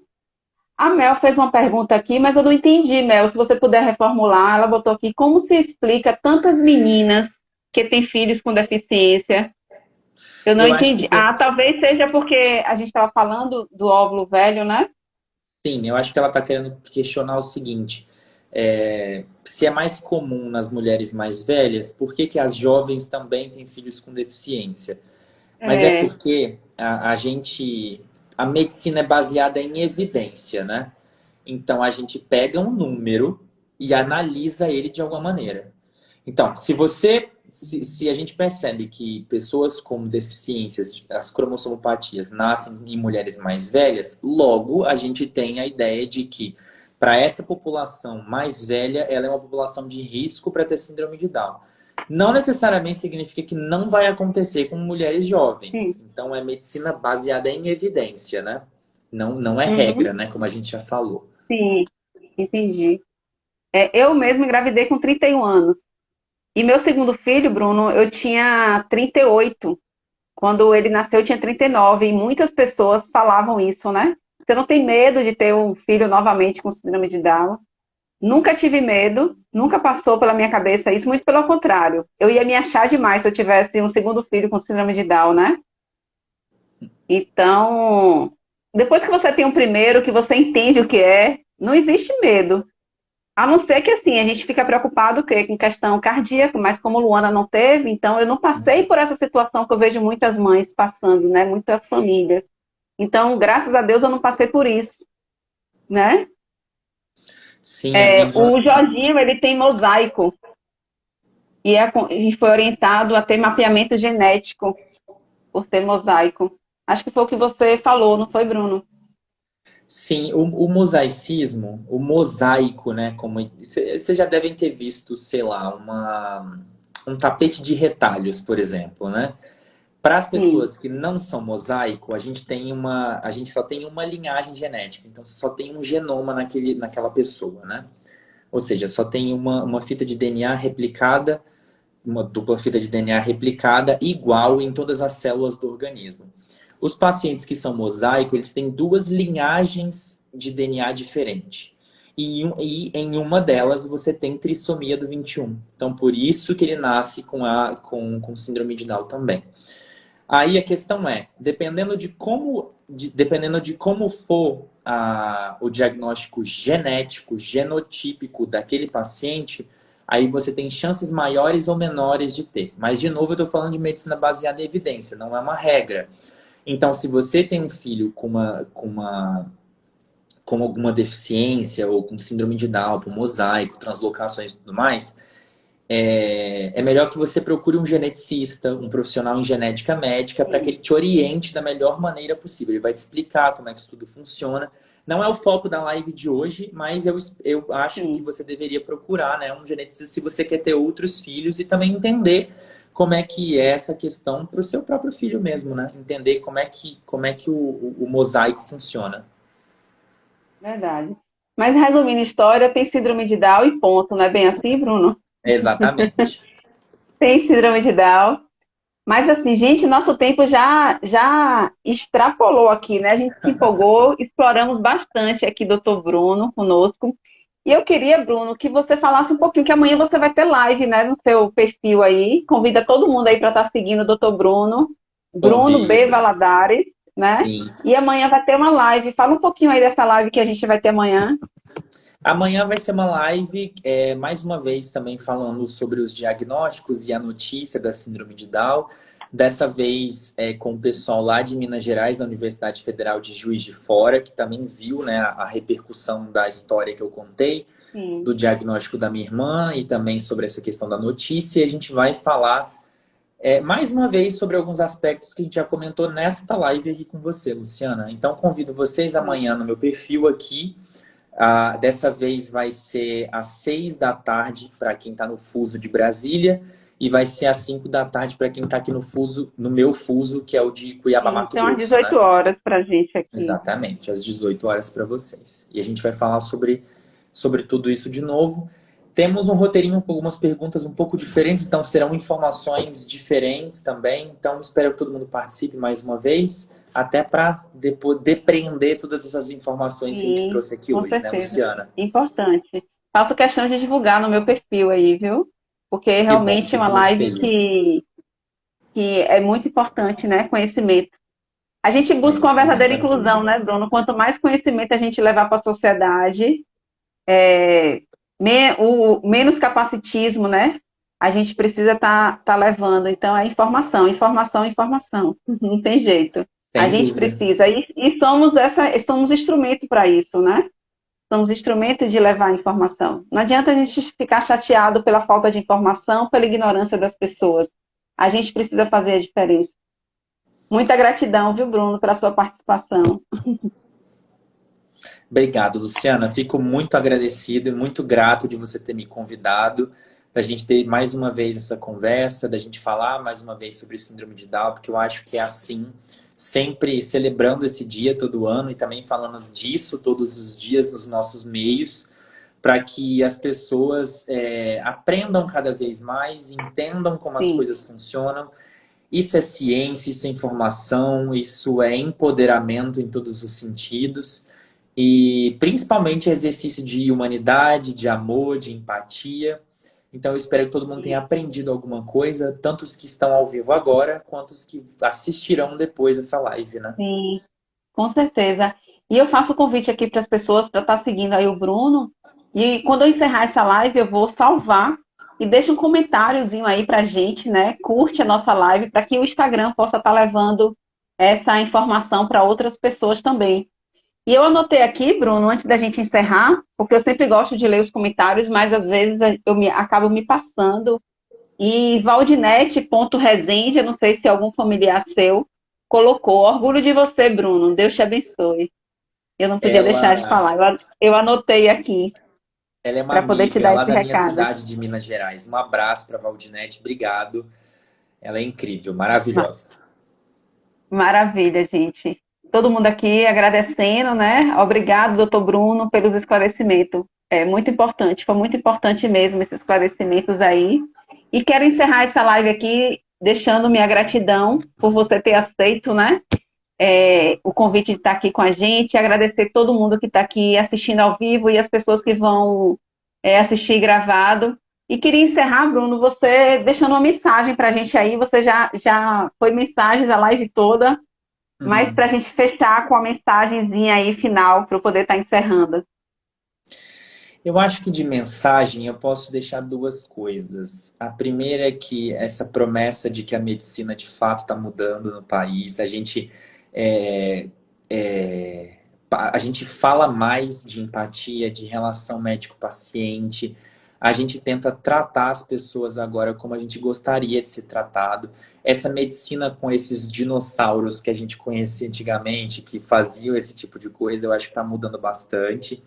A Mel fez uma pergunta aqui, mas eu não entendi, Mel. Se você puder reformular, ela botou aqui como se explica tantas meninas que têm filhos com deficiência. Eu não Eu acho que entendi. Ah, talvez seja porque a gente estava falando do óvulo velho, né? sim, eu acho que ela está querendo questionar o seguinte: se é mais comum nas mulheres mais velhas, por que que as jovens também têm filhos com deficiência? Mas é É, porque a medicina é baseada em evidência, né? Então a gente pega um número e analisa ele de alguma maneira. Então, se a gente percebe que pessoas com deficiências, as cromossomopatias, nascem em mulheres mais velhas, logo a gente tem a ideia de que para essa população mais velha, ela é uma população de risco para ter síndrome de Down. Não necessariamente significa que não vai acontecer com mulheres jovens. sim. Então é medicina baseada em evidência, né? Não é regra, Uhum, né? Como a gente já falou. sim, entendi. Eu mesma engravidei com 31 anos. E meu segundo filho, Bruno, eu tinha 38. Quando ele nasceu, eu tinha 39. E muitas pessoas falavam isso, né? Você não tem medo de ter um filho novamente com síndrome de Down? Nunca tive medo, nunca passou pela minha cabeça isso, muito pelo contrário. Eu ia me achar demais se eu tivesse um segundo filho com síndrome de Down, né? Então, depois que você tem um primeiro, que você entende o que é, não existe medo. A não ser que assim, a gente fica preocupado com questão cardíaca, mas como Luana não teve, então eu não passei por essa situação que eu vejo muitas mães passando, né? Muitas famílias. Então, graças a Deus, eu não passei por isso, né? Sim, a minha irmã. O Jorginho, ele tem mosaico e foi orientado a ter mapeamento genético por ter mosaico. Acho que foi o que você falou, não foi, Bruno? Sim, o mosaicismo, o mosaico, né? Como vocês já devem ter visto, sei lá, um tapete de retalhos, por exemplo, né? Para as Sim, pessoas que não são mosaico, a gente só tem uma linhagem genética, então só tem um genoma naquela pessoa, né? Ou seja, só tem uma fita de DNA replicada, uma dupla fita de DNA replicada igual em todas as células do organismo. Os pacientes que são mosaico, eles têm duas linhagens de DNA diferente. E em uma delas você tem trissomia do 21. Então, por isso que ele nasce com síndrome de Down também. Aí a questão é, dependendo de como for o diagnóstico genético, genotípico daquele paciente, aí você tem chances maiores ou menores de ter. Mas, de novo, eu estou falando de medicina baseada em evidência, não é uma regra. Então, se você tem um filho com alguma deficiência, ou com síndrome de Down, com mosaico, translocações e tudo mais, é melhor que você procure um geneticista, um profissional em genética médica, para que sim, ele te oriente da melhor maneira possível. Ele vai te explicar como é que isso tudo funciona. Não é o foco da live de hoje, mas eu acho que sim. você deveria procurar, né, um geneticista se você quer ter outros filhos e também entender como é que é essa questão para o seu próprio filho mesmo, né? Entender como é que o mosaico funciona. Verdade. Mas resumindo a história, tem síndrome de Down e ponto, não é bem assim, Bruno? Exatamente. Tem síndrome de Down. Mas assim, gente, nosso tempo já extrapolou aqui, né? A gente se empolgou, exploramos bastante aqui Dr. Bruno conosco. E eu queria, Bruno, que você falasse um pouquinho, que amanhã você vai ter live, né, no seu perfil aí. Convida todo mundo aí para estar seguindo o Dr. Bruno, Bruno B. Convido. Valadares, né? Sim. E amanhã vai ter uma live. Fala um pouquinho aí dessa live que a gente vai ter amanhã. Amanhã vai ser uma live, mais uma vez também falando sobre os diagnósticos e a notícia da síndrome de Down. Dessa vez com o pessoal lá de Minas Gerais, da Universidade Federal de Juiz de Fora, que também viu, né, a repercussão da história que eu contei, Sim. do diagnóstico da minha irmã e também sobre essa questão da notícia. E a gente vai falar mais uma vez sobre alguns aspectos que a gente já comentou nesta live aqui com você, Luciana. Então convido vocês amanhã no meu perfil aqui. Dessa vez vai ser às 6 da tarde para quem está no fuso de Brasília e vai ser às 5 da tarde para quem está aqui no meu fuso, que é o de Cuiabá, Sim, Mato são às Grosso, 18 né? horas pra gente aqui. Exatamente, às 18 horas para vocês. E a gente vai falar sobre tudo isso de novo. Temos um roteirinho com algumas perguntas um pouco diferentes, então serão informações diferentes também. Então espero que todo mundo participe mais uma vez, até para depois depreender todas essas informações que a gente Sim, trouxe aqui com hoje, né, certeza. Luciana? Importante. Faço questão de divulgar no meu perfil aí, viu? Porque Que bom, realmente é uma fico muito live feliz. que é muito importante, né? Conhecimento. A gente É busca uma isso verdadeira mesmo. inclusão, né, Bruno? Quanto mais conhecimento a gente levar para a sociedade, menos capacitismo, né? A gente precisa tá levando. Então, é informação, informação, informação. Não tem jeito. A Sem gente dúvida. precisa. E somos instrumento para isso, né? Somos instrumentos de levar informação. Não adianta a gente ficar chateado pela falta de informação, pela ignorância das pessoas. A gente precisa fazer a diferença. Muita gratidão, viu, Bruno, pela sua participação. Obrigado, Luciana. Fico muito agradecido e muito grato de você ter me convidado, da gente ter mais uma vez essa conversa, da gente falar mais uma vez sobre síndrome de Down, porque eu acho que é assim, sempre celebrando esse dia todo ano e também falando disso todos os dias nos nossos meios, para que as pessoas aprendam cada vez mais, entendam como as Sim, coisas funcionam. Isso é ciência, isso é informação, isso é empoderamento em todos os sentidos. E principalmente exercício de humanidade, de amor, de empatia. Então eu espero que todo mundo tenha aprendido alguma coisa, tanto os que estão ao vivo agora, quanto os que assistirão depois essa live, né? sim, com certeza. E eu faço o convite aqui para as pessoas para estar seguindo aí o Bruno. E quando eu encerrar essa live, eu vou salvar e deixa um comentáriozinho aí para a gente, né? Curte a nossa live para que o Instagram possa estar levando essa informação para outras pessoas também. E eu anotei aqui, Bruno, antes da gente encerrar, porque eu sempre gosto de ler os comentários, mas às vezes acabo me passando. E Valdinete.resende, eu não sei se é algum familiar seu, colocou: orgulho de você, Bruno, Deus te abençoe. Eu não podia deixar de Ela, falar, eu anotei aqui ela é uma para poder te amiga dar lá esse da minha recado. cidade de Minas Gerais. Um abraço para Valdinete, obrigado. Ela é incrível, maravilhosa. Maravilha, gente. Todo mundo aqui agradecendo, né? Obrigado, doutor Bruno, pelos esclarecimentos. É muito importante, foi muito importante mesmo esses esclarecimentos aí. E quero encerrar essa live aqui deixando minha gratidão por você ter aceito, né? O convite de estar aqui com a gente, agradecer todo mundo que está aqui assistindo ao vivo e as pessoas que vão assistir gravado. E queria encerrar, Bruno, você deixando uma mensagem para a gente aí. Você já foi mensagens a live toda, mas Uhum. para a gente fechar com a mensagenzinha aí final, para eu poder estar encerrando. Eu acho que de mensagem eu posso deixar duas coisas. A primeira é que essa promessa de que a medicina de fato está mudando no país, é, a gente fala mais de empatia, de relação médico-paciente, a gente tenta tratar as pessoas agora como a gente gostaria de ser tratado. Essa medicina com esses dinossauros que a gente conhecia antigamente, que faziam esse tipo de coisa, eu acho que está mudando bastante.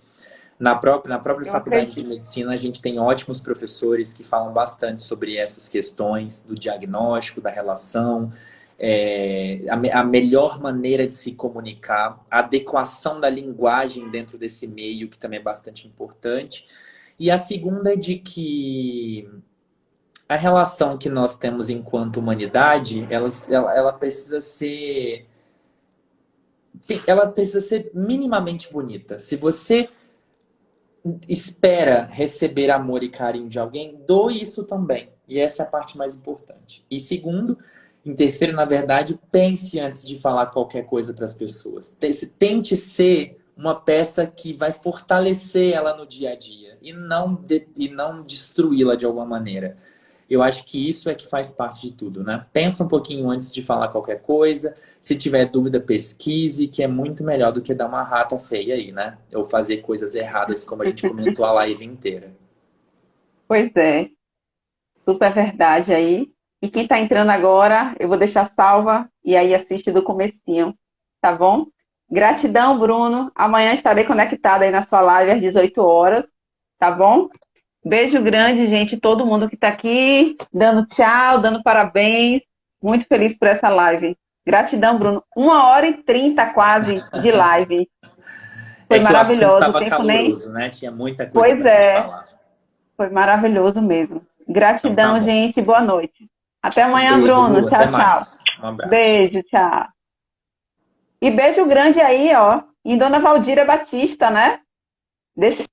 Na própria Eu faculdade de acredito. medicina, a gente tem ótimos professores que falam bastante sobre essas questões do diagnóstico, da relação, a melhor maneira de se comunicar, a adequação da linguagem dentro desse meio, que também é bastante importante. E a segunda é de que a relação que nós temos enquanto humanidade, ela precisa ser minimamente bonita. Se você espera receber amor e carinho de alguém, doe isso também. E essa é a parte mais importante. E segundo, em terceiro, na verdade, pense antes de falar qualquer coisa para as pessoas. Tente ser uma peça que vai fortalecer ela no dia a dia e não destruí-la de alguma maneira. Eu acho que isso é que faz parte de tudo, né? Pensa um pouquinho antes de falar qualquer coisa. Se tiver dúvida, pesquise, que é muito melhor do que dar uma rata feia aí, né? Ou fazer coisas erradas, como a gente comentou a live inteira. Pois é, super verdade aí. E quem está entrando agora, eu vou deixar salva e aí assiste do comecinho, tá bom? Gratidão, Bruno. Amanhã estarei conectada aí na sua live às 18 horas, tá bom? Beijo grande, gente, todo mundo que está aqui, dando tchau, dando parabéns. Muito feliz por essa live. Gratidão, Bruno. 1h30 quase de live. Foi É que o assunto maravilhoso. O estava tempo nem. caloroso, né? Tinha muita coisa Pois para a gente é, falar. foi maravilhoso mesmo. Então tá Gratidão, bom. gente. Boa noite. Até Um amanhã, beijo, Bruno. Lu. Até Tchau, tchau. mais. Um abraço. Beijo, tchau. E beijo grande aí, ó, em Dona Valdira Batista, né? Deixa